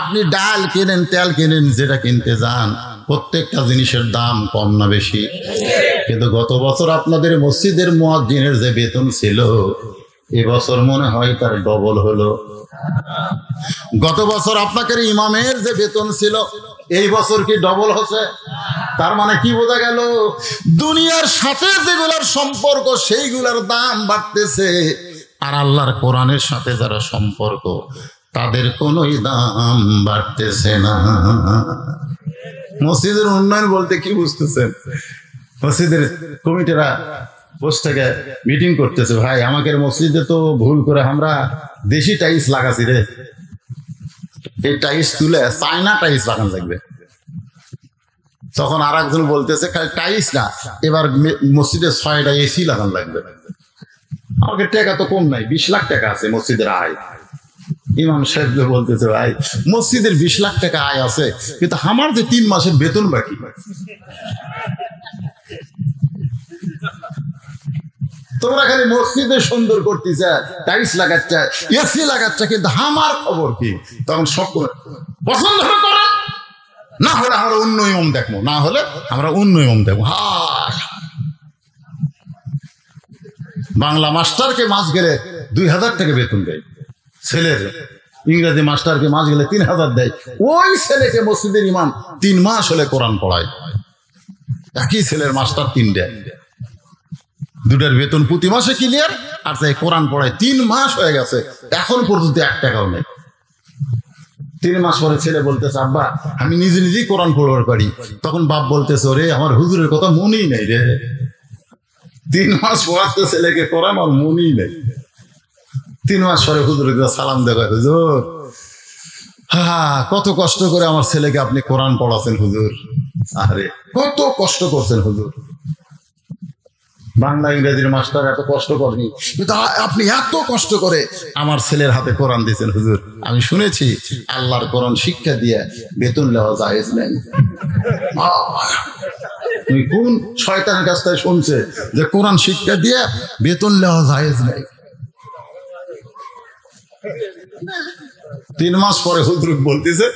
আপনি ডাল কিনেন, তেল কিনেন, যেটা কিনতে যান প্রত্যেকটা জিনিসের দাম কম না বেশি? কিন্তু গত বছর আপনাদের মসজিদের মুয়াজ্জিনের যে বেতন ছিল, এবছর মনে হয় তার ডবল হলো। গত বছর আপনাদের ইমামের যে বেতন ছিল, এই বছর কি ডবল হচ্ছে? তার মানে কি বোঝা গেল? দুনিয়ার সাথে যেগুলোর সম্পর্ক সেইগুলোর দাম বাড়তেছে, আর আল্লাহর কোরআনের সাথে যারা সম্পর্ক তাদের কোনোই দাম বাড়তেছে না। মসজিদের উন্নয়ন বলতে কি বুঝতেছেন? মসজিদের কমিটিরা বসে থেকে মিটিং করতেছে, ভাই আমাদের মসজিদে তো ভুল করে আমরা দেশি টাইলস লাগাছি রে, এই টাইলস তুলে চায়না টাইলস লাগানো লাগবে। তখন আর একজন বলতেছে, খালি টাইলস না, এবার মসজিদে 6টা এসি লাগানো লাগবে। আমাকে টাকা তো কম নাই, 20 লাখ টাকা আছে মসজিদের আয়। ইমাম সাহেব বলতেছে, ভাই মসজিদের 20 লাখ টাকা আয় আছে, কিন্তু আমার যে 3 মাসের বেতন বাকি। তোমরা খালি মসজিদে সুন্দর করতেছে, টাইলস লাগাচ্ছে, এসি লাগাচ্ছে, কিন্তু আমার খবর কি? তখন সব পছন্দ করে, না হলে আমরা অন্য ইমাম দেখবো, না হলে আমরা অন্য ইমাম দেখবো। বাংলা মাস্টারকে মাস গেলে 2000 টাকা বেতন দেয়, ছেলের ইংরেজি মাস্টারকে মাস গেলে 3000 দেয়। ওই ছেলেকে মসজিদের ইমাম 3 মাস হলে কোরআন পড়ায়। একই ছেলের মাস্টার 3 দেয়, দুটার বেতন প্রতি মাসে ক্লিয়ার, আর তাই কোরআন পড়ায় 3 মাস হয়ে গেছে, এখন পর্যন্ত 1 টাকাও নেই। 3 মাস পরে ছেলে বলতেছে, আব্বা আমি নিজে নিজেই কোরআন পড়বার পারি। তখন বাপ বলতেছে, ওরে আমার হুজুরের কথা মনেই নেই রে। 3 মাস পড়াতে ছেলেকে কোরআন আর মনেই নেই। 3 মাস পরে হুজুরের সালাম দেখা, হুজুর কত কষ্ট করে আমার ছেলেকে আপনি কোরআন পড়াচ্ছেন হুজুর। আরে কত কষ্ট করছেন হুজুর, বাংলা ইংরেজির মাস্টার এত কষ্ট করেনি, কিন্তু আপনি এত কষ্ট করে আমার ছেলের হাতে কোরআন দিয়েছেন হুজুর। আমি শুনেছি আল্লাহর কোরআন শিক্ষা দিয়ে বেতন নেওয়া জায়েজ নেই। তুমি কোন শয়তানের কাছ থেকে শুনছে যে কোরআন শিক্ষা দিয়ে বেতন নেওয়া জায়েজ নেই? 3 মাস পরে হুজুর বলতেছে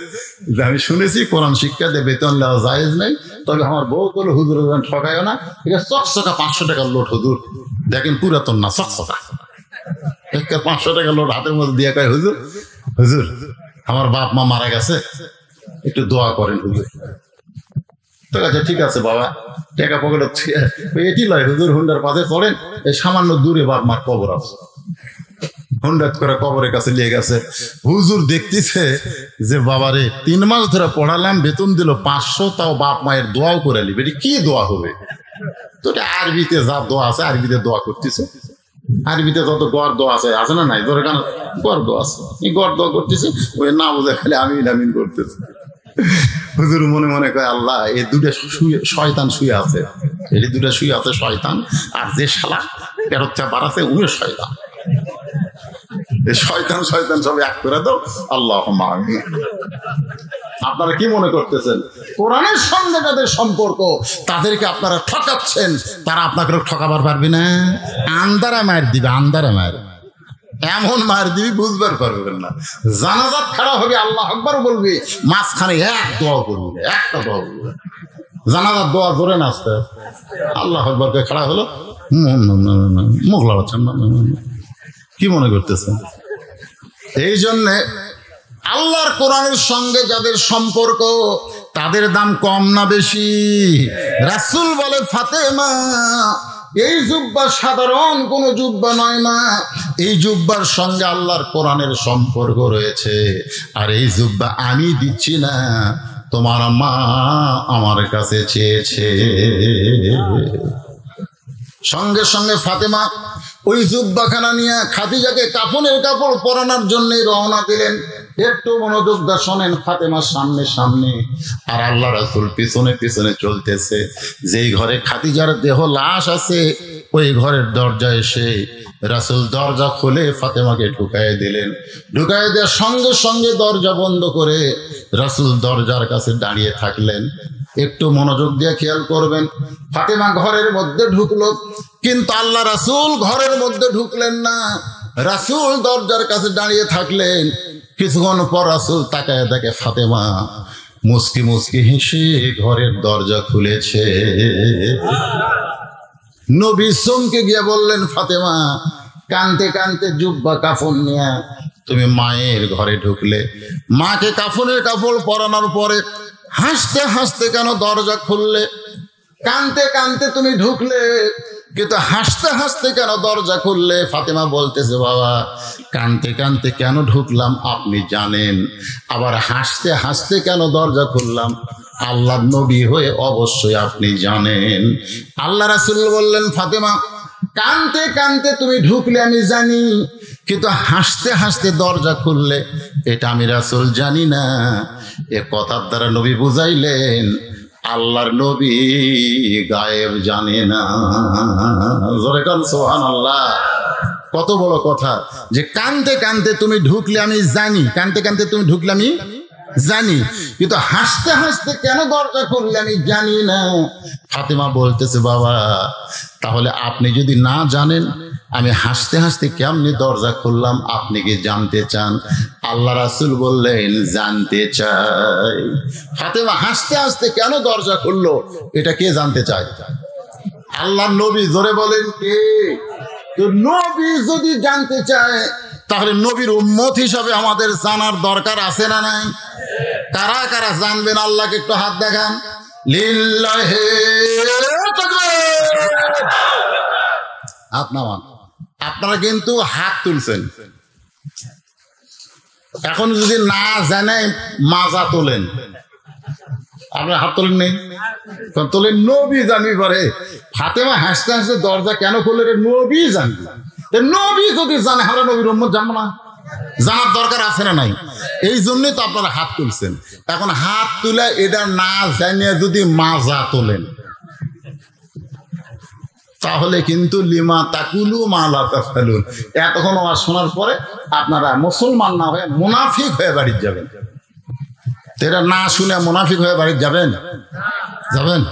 যে আমি শুনেছি কোরআন শিক্ষা দিয়ে বেতন নেওয়া জায়েজ নেই, তবে আমার বউ বলে হুজুর ঠকায়ও না, ঠিক আছে চকচকা 500 টাকার লোট হুজুর, দেখেন পুরাতন না চকচকা 500 টাকার লোট হাতের মধ্যে দিয়ে কয়, হুজুর হুজুর আমার বাপ মা মারা গেছে, একটু দোয়া করেন হুজুর। তো আচ্ছা ঠিক আছে বাবা, টাকা পকেট এটি লয় হুজুর, হুন্ডার পাশে চলেন, এই সামান্য দূরে বাপ মার কবর আছে, হঠাৎ করে কবরের কাছে নিয়ে গেছে। হুজুর দেখতেছে যে বাবারে 3 মাস ধরে পড়ালাম, বেতন দিল 500, তাও বাপ মায়ের দোয়াও করে নিবে। এটি কি দোয়া হবে? তো এটা আরবিতে যা দোয়া আছে আরবিতে দোয়া করতেছে। আরবিতে যত গড় দোয়া আছে না নাই, ধরে কেন গড় দোয়া আছে, এই গড় দোয়া করতেছে। ওই না বোঝে খালি আমিন আমিন করতেছে। হুজুর মনে মনে কয় আল্লাহ, এই দুটা শয়তান শুয়ে আছে, এই দুটা শুয়ে আছে শয়তান, আর যে শালা পেরোচ্ছা বাড়াছে উনি শয়তান। শয়তান শয়তান সব এক করে দাও, আল্লাহ। আপনারা কি মনে করতেছেন কোরআনের সঙ্গে যাদের সম্পর্ক তাদেরকে আপনারা ঠকাচ্ছেন? তারা আপনাকে ঠকাবার পারবে না। আন্দারা মার দিবে, আন্দারা মার, এমন মার দিবি বুঝবার পারবেন না। জানাজাত খারাপ হবে, আল্লাহ আকবার বলবি, মাঝখানে এক দোয়া করবি, একটা দোয়া করবি। জানাজাত দোয়া ধরে নাচতে আল্লাহ আকবার কে খাড়া হলো, মোগলা বাচ্চান, কি মনে করতেছেন? এই জন্যে আল্লাহর কোরআনের সঙ্গে যাদের সম্পর্ক তাদের দাম কম না বেশি? রাসূল বলে, ফাতেমা এই জুব্বা সাধারণ কোন জুব্বা নয় মা, এই জুব্বার সঙ্গে আল্লাহর কোরআনের সম্পর্ক রয়েছে। আর এই জুব্বা আমি দিচ্ছি না, তোমার মা আমার কাছে চেয়েছে। সঙ্গে সঙ্গে ফাতেমা ওই জুব্বাখানা নিয়ে খাদিজাকে কাফনের কাপড় পরানোর জন্য রওনা দিলেন। একটু মনোযোগ দিয়ে শোনেন, ফাতেমার সামনে সামনে আর আল্লাহ রাসূল পিছনে পিছনে চলতেছে। যেই ঘরে খাদিজার দেহ লাশ আছে ওই ঘরের দরজা এসে রাসূল দরজা খুলে ফাতেমাকে ঢুকাই দিলেন। ঢুকাই দেওয়ার সঙ্গে সঙ্গে দরজা বন্ধ করে রাসূল দরজার কাছে দাঁড়িয়ে থাকলেন। একটু মনোযোগ দিয়ে খেয়াল করবেন, ফাতেমা ঘরের মধ্যে ঢুকলো, কিন্তু আল্লাহ রাসূল ঘরের মধ্যে ঢুকলেন না। রাসূল দরজার কাছে দাঁড়িয়ে থাকলেন। কিছুক্ষণ পর রাসূল তাকায় দেখে ফাতেমা মুস্কি মুস্কি হেসে ঘরের দরজা খুলেছে। নবী চমকে গিয়ে বললেন, ফাতেমা কানতে কানতে জুব্বা কাফন নিয়ে তুমি মায়ের ঘরে ঢুকলে, মাকে কাফনের কাপড় পরানোর পরে হাসতে হাসতে কেন দরজা খুললে? কানতে কানতে তুমি ঢুকলে, কিন্তু হাসতে হাসতে কেন দরজা খুললে? ফাতেমা বলতেছে, বাবা কানতে কানতে কেন ঢুকলাম আপনি জানেন, আবার হাসতে হাসতে কেন দরজা খুললাম আল্লাহ নবী হয়ে অবশ্যই আপনি জানেন। আল্লাহ রাসূল বললেন, ফাতেমা কানতে কানতে তুমি ঢুকলে আমি জানি, কিন্তু হাসতে হাসতে দরজা খুললে এটা আমি রাসূল জানি না। এ কথার দ্বারা নবী বুঝাইলেন আল্লাহর নবী গায়েব জানে না। জোরে কান সুবহানাল্লাহ। কত বড় কথা যে কানতে কানতে তুমি ঢুকলে আমি জানি, কানতে কানতে তুমি ঢুকলে আমি জানি, কিন্তু হাসতে হাসতে কেন দরজা খুললে আমি জানি না। ফাতেমা বলতেছে, বাবা তাহলে আপনি যদি না জানেন আমি হাসতে হাসতে কেমনি দরজা খুললাম আপনি কি জানতে চান? আল্লাহ রাসূল বললেন, জানতে চাই। ফাতেমা হাসতে হাসতে কেন দরজা খুললো এটা কে জানতে চায়? আল্লাহ নবী। জোরে বলেন কে? তো নবী যদি জানতে চায় তাহলে নবীর উম্মত হিসাবে আমাদের জানার দরকার আছে না নাই? কারা কারা জানবেন আল্লাহকে একটু হাত দেখান। লিল্লাহি আপনারা কিন্তু হাত তুলছেন, এখন যদি না জানেন মাজা তোলেন। আপনারা হাত তোলেন নেই, তোলেন। নবী জানবি পারে ফাতেমা হাসতে হাসতে দরজা কেন খুললে নবী জানবি। নবী যদি জানে আমরা নবীর উম্মত জানবো না? জানার দরকার আছে না নাই? এই জন্যই তো আপনারা হাত তুলছেন। এখন হাত তুলে এটা না জানিয়ে যদি মাজা তোলেন তাহলে কিন্তু লিমা তাকুলু মা লা তাফআলুন, এতক্ষণ ওয়াজ শোনার পরে আপনারা মুসলমান না হয়ে মুনাফিক হয়ে বাড়ি যাবেন। এটা না শুনে মুনাফিক হয়ে বাড়ি যাবেন? যাবেন?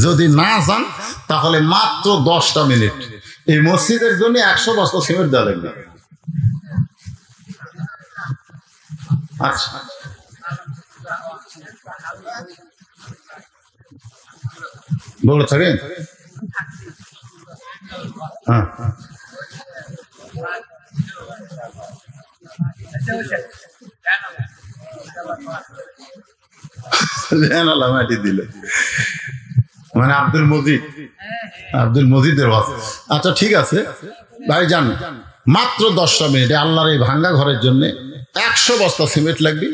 যদি না যান তাহলে মাত্র 10টা মিনিট এই মসজিদের জন্য 100 বস্তা সিমেন্ট দেওয়া লাগবে। আচ্ছা বলে থাকেন। হ্যাঁ মাটি দিল মানে আব্দুল মজিদের। আচ্ছা ঠিক আছে ভাই যান, মাত্র 10টা মিনিটে আল্লাহর এই ভাঙ্গা ঘরের জন্য 100 বস্তা সিমেন্ট লাগবে।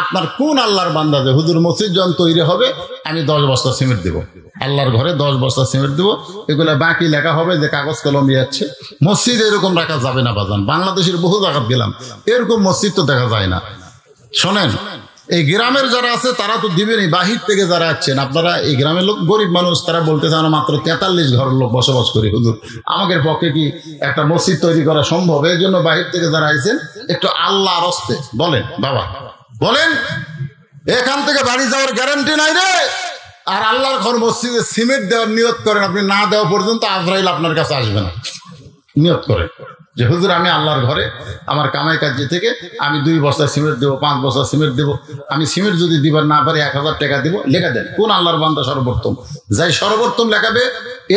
আপনার কোন আল্লাহর বান্দা যে হুজুর মসজিদ যখন তৈরি হবে আমি 10 বস্তা সিমেন্ট দেবো, আল্লাহর ঘরে 10 বস্তা সিমেন্ট দেবো, এগুলো বাকি লেখা হবে যে কাগজ কলম যাচ্ছে। মসজিদ এরকম রাখা যাবে না বাজান, বাংলাদেশের বহু জায়গা গেলাম এরকম মসজিদ তো দেখা যায় না। শোনেন, এই গ্রামের যারা আছে তারা তো দিবেনই, বাহির থেকে যারা আছেন আপনারা, এই গ্রামের লোক গরিব মানুষ, তারা বলতে চান মাত্র 43 ঘরের লোক বসবাস করি হুজুর, আমাদের পক্ষে কি একটা মসজিদ তৈরি করা সম্ভব? এই জন্য বাহির থেকে যারা আইছেন একটু আল্লাহর হস্তে বলেন, বাবা বলেন, এখান থেকে বাড়ি যাওয়ার গ্যারান্টি নাই রে, আর আল্লাহর ঘর মসজিদে সিমেন্ট দেওয়ার নিয়ত করেন, আপনি না দেওয়া পর্যন্ত আজরাইল আপনার কাছে আসবে না। নিয়ত করেন যে হুজুর আমি আল্লাহর ঘরে আমার কামাই কাজে থেকে আমি 2 বস্তা সিমেন্ট দেবো, 5 বস্তা সিমেন্ট দেবো, আমি সিমেন্ট যদি দিবার না পারি 1000 টাকা দেবো, লেখা দেন। কোন আল্লাহর বান্দা সর্বোত্তম? যাই সর্বোত্তম লেখাবে,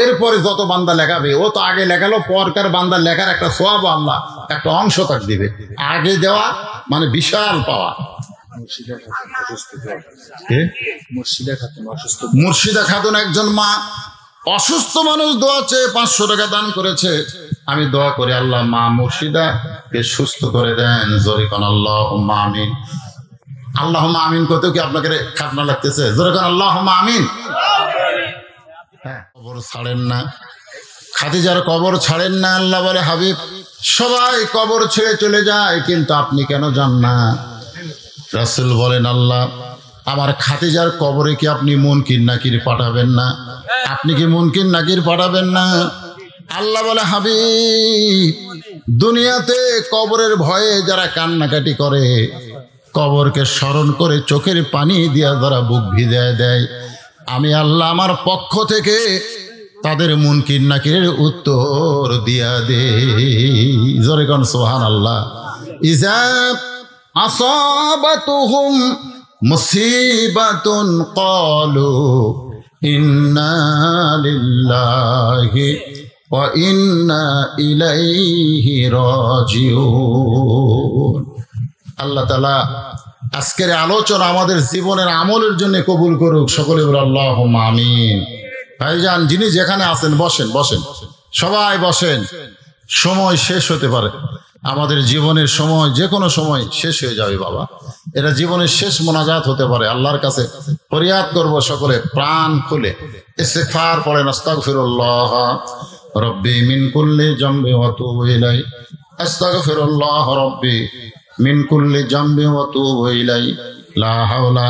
এরপরে যত বান্দা লেখাবে ও তো আগে লেখালো, পরকার বান্দা লেখার একটা সওয়াব আল্লাহ একটা অংশ তাক দিবে। আগে দেওয়া মানে বিশাল পাওয়া। মুর্শিদা খাতুন একজন মা, অসুস্থ মানুষ দোয়া চেয়ে 500 টাকা দান করেছে। আমি দোয়া করি আল্লাহ মা মুর্শিদাকে সুস্থ করে দেন। জোরে কোন আল্লাহুম্মা আমিন। আল্লাহুম্মা আমিন কত কি আপনাকে খাটনা লাগতেছে? জোরে কোন আল্লাহুম্মা আমিন। হ্যাঁ, কবর ছাড়েন না, খাদিজার কবর ছাড়েন না। আল্লাহ বলে হাবিব সবাই কবর ছেড়ে চলে যায়, কিন্তু আপনি কেন যান না? রাসূল বলেন আল্লাহ আমার খাদিজার কবরে কি আপনি মুনকির নাকির পাঠাবেন না? আপনি কি মুনকির নাকির পাঠাবেন না? আল্লাহ বলে হাবিব দুনিয়াতে কবরের ভয়ে যারা কান্নাকাটি করে, কবরকে স্মরণ করে চোখের পানি দিয়া যারা বুক ভিজায় দেয়, আমি আল্লাহ আমার পক্ষ থেকে তাদের মুনকির নাকিরের উত্তর দিয়া দে। জোরে কোন সুবহানাল্লাহ। ইজা আসাবাতুহুম মুসিবাতুন ক্বালু ইন্না লিল্লাহি ওয়া ইন্না ইলাইহি রাজিউন। আল্লাহ তাআলা আজকের আলোচনা আমাদের জীবনের আমলের জন্য কবুল করুক। সকলে বলে আল্লাহুম্মা আমিন। ভাইজান যিনি যেখানে আছেন বসেন, বসেন, সবাই বসেন। সময় শেষ হতে পারে, আমাদের জীবনের সময় যে কোনো সময় শেষ হয়ে যাবে বাবা। এটা জীবনের শেষ মোনাজাত হতে পারে। আল্লাহর কাছে ফরিয়াদ করব সকলে প্রাণ খুলে। ইস্তিগফার পড়েন, আস্তাগফিরুল্লাহ রব্বি মিন কুল্লি জামবি ওয়া তুবু ইলাই, আস্তাগফিরুল্লাহ রব্বি মিন কুল্লি জামবি ওয়া তুবু ইলাই, লা হাওলা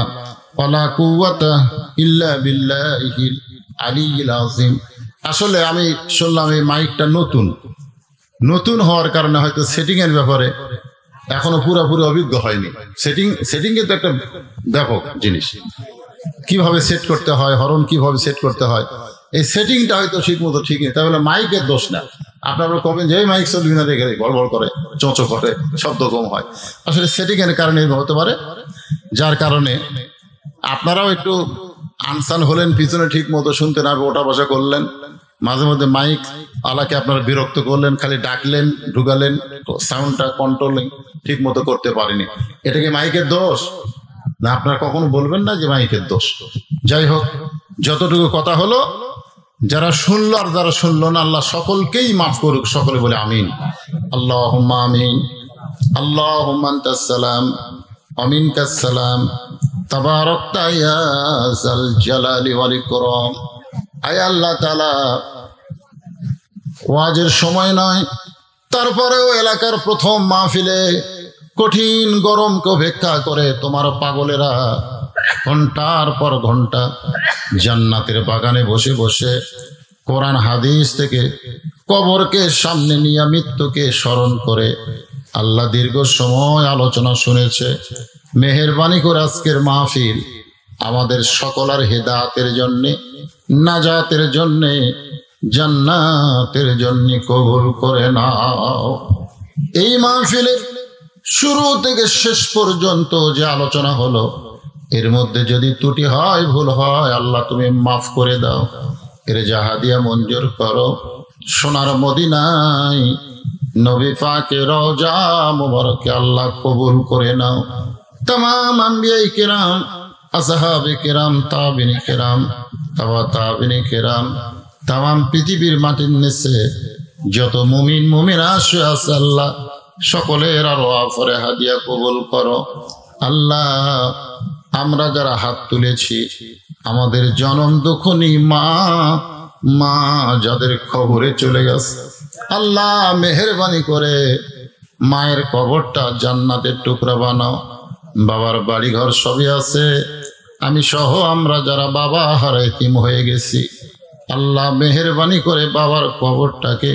ওয়ালা কুওয়াতা ইল্লা বিল্লাহিল আলিয়্যিল আযীম। আসলে আমি শুনলাম এই মাইকটা নতুন হওয়ার কারণে হয়তো সেটিং এর ব্যাপারে এখনো পুরোপুরি অভিজ্ঞ হয়নি। সেটিং কিন্তু একটা ব্যাপক জিনিস, কিভাবে সেট করতে হয়, হরন কিভাবে সেট করতে হয়, এই সেটিংটা হয়তো ঠিক মতো ঠিক নেই। তাহলে মাইকের দোষ না। আপনারা কবেন যে মাইক চলবি না, দেখে বড় করে চোঁচো করে শব্দ কম হয়। আসলে সেটিং এর কারণে হতে পারে, যার কারণে আপনারাও একটু আনসান হলেন, পিছনে ঠিক মতো শুনতে না ওটা বসা করলেন, মাঝে মধ্যে মাইক আলাকে আপনারা বিরক্ত করলেন, খালি ডাকলেন ঢুকালেন, সাউন্ডটা কন্ট্রোলিং ঠিক মতো করতে পারেনি। এটা কি মাইকের দোষ না? আপনারা কখনো বলবেন না যে মাইকের দোষ। যাই হোক, যতটুকু কথা হলো, যারা শুনলো আর যারা শুনলো না, আল্লাহ সকলকেই মাফ করুক। সকলে বলে আমিন। আল্লাহুম্মা আমিন। আল্লাহুম্মা আনতাস সালাম ওয়া মিনকাস সালাম, তাবারাকতা ইয়া যাল জালালি ওয়াল ইকরাম। আয় আল্লাহ তাআলা, ওয়াজের সময় নয়, তারপরেও এলাকার প্রথম মাহফিলে কঠিন গরমকে উপেক্ষা করে তোমার পাগলেরা ঘন্টার পর ঘন্টা জান্নাতের বাগানে বসে বসে কোরআন হাদিস থেকে কবরকে সামনে নিয়ে মৃত্যুকে স্মরণ করে আল্লাহ দীর্ঘ সময় আলোচনা শুনেছে। মেহেরবানি করে আজকের মাহফিল আমাদের সকলের হেদায়েতের জন্যে, নাজাতের জন্যে, জান্নাতের জন্যে কবুল করে নাও। এই মাহফিলের শুরু থেকে শেষ পর্যন্ত যে আলোচনা হলো, এর মধ্যে যদি ত্রুটি হয়, ভুল হয়, আল্লাহ তুমি মাফ করে দাও। এর জাহাদিয়া মঞ্জুর করো। সোনার মদিনায় নবী পাকের রওজা মুবারকে আল্লাহ কবুল করে নাও। तमाम अंबिया किराम, असहाबे किराम, ताबिन किराम, तवा ताबिन किराम, तमाम पृथिवीर माटिर निचे যত মুমিন মুমিনা আছে আল্লাহ সকলের আরো আফরে হাদিয়া কবুল করো। আল্লাহ আমরা যারা হাত তুলেছি আমাদের জনম দুঃখনী মা যাদের খবরে চলে গেছে, আল্লাহ মেহেরবানি করে মায়ের কবরটা জান্নাতের টুকরা বানাও। বাবার বাড়ি ঘর সবই আছে, আমি সহ আমরা যারা বাবা হারা এতিম হয়ে গেছি, আল্লাহ মেহেরবানি করে বাবার কবরটাকে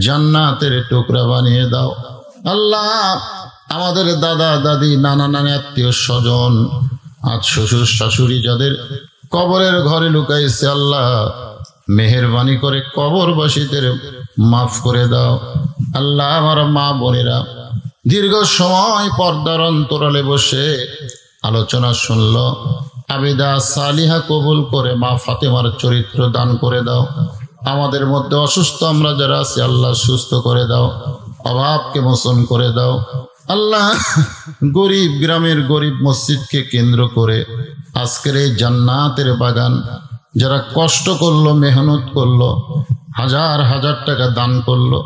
জান্নাতের টুকরা বানিয়ে দাও। আল্লাহ আমাদের দাদা দাদি নানা নানি আত্মীয় স্বজন আজ শ্বশুর শাশুড়ি যাদের কবরের ঘরে লুকাইছে, আল্লাহ মেহেরবানি করে কবরবাসীদের মাফ করে দাও। আল্লাহ আমার মা বোনেরা দীর্ঘ সময় পর্দার অন্তরালে বসে আলোচনা শুনল, আবিদা সালিহা কবুল করে মা ফাতেমার চরিত্র দান করে দাও। আমাদের মধ্যে অসুস্থ আমরা যারা আছি আল্লাহ সুস্থ করে দাও, অভাবকে মোচন করে দাও। আল্লাহ গরিব গ্রামের গরিব মসজিদকে কেন্দ্র করে আজকের এই জান্নাতের বাগান যারা কষ্ট করলো, মেহনত করলো, হাজার হাজার টাকা দান করলো,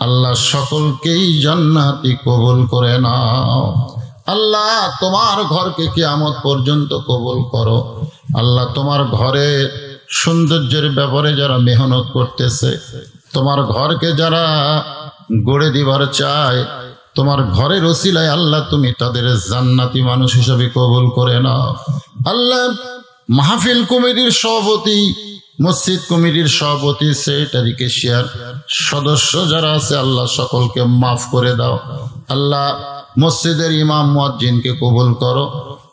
আল্লাহ সকলকেই জান্নাতি কবুল করে নাও। আল্লাহ তোমার ঘরকে কিয়ামত পর্যন্ত কবুল করো। আল্লাহ তোমার ঘরে সৌন্দর্যের ব্যাপারে যারা মেহনত করতেছে, তোমার ঘরকে যারা গড়ে দিবার চায়, তোমার ঘরের ওসিলায় আল্লাহ তুমি তাদের জান্নাতি মানুষ হিসেবে কবুল করে নাও। আল্লাহ মাহফিল কমিটির সভাপতি, মসজিদ কমিটির সভাপতি, সেক্রেটারি, কেশিয়ার সদস্য যারা আছে আল্লাহ সকলকে মাফ করে দাও। আল্লাহ মসজিদের ইমাম মুয়াজ্জিনকে কবুল করো,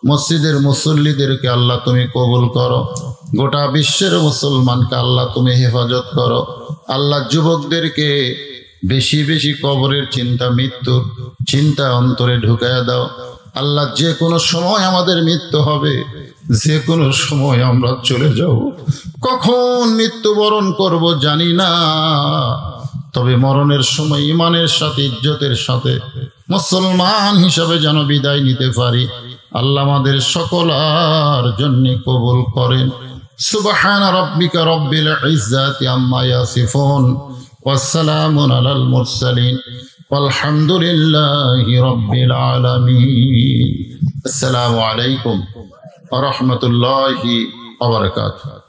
মসজিদের মুসল্লিদেরকে আল্লাহ তুমি কবুল করো, গোটা বিশ্বের মুসলমানকে আল্লাহ তুমি হেফাজত করো। আল্লাহ যুবকদেরকে বেশি বেশি কবরের চিন্তা, মৃত্যুর চিন্তা অন্তরে ঢুকাইয়া দাও। আল্লাহ যে কোনো সময় আমাদের মৃত্যু হবে, যে কোনো সময় আমরা চলে যাব, কখন মৃত্যুবরণ করব জানি না, তবে মরণের সময় ইমানের সাথে ইজ্জতের সাথে মুসলমান হিসাবে যেন বিদায় নিতে পারি। আল্লাহ আমাদের সকলার জন্য কবুল করেন। সুবহান রাব্বিকা রব্বিল ইজ্জাতি আম্মা ইয়াসিফুন ওয়াসসালামুন আলাল মুরসালিন ওয়ালহামদুলিল্লাহি রাব্বিল আলামিন। আসসালামু আলাইকুম ওয়া রাহমাতুল্লাহি ওয়া বারাকাতুহু।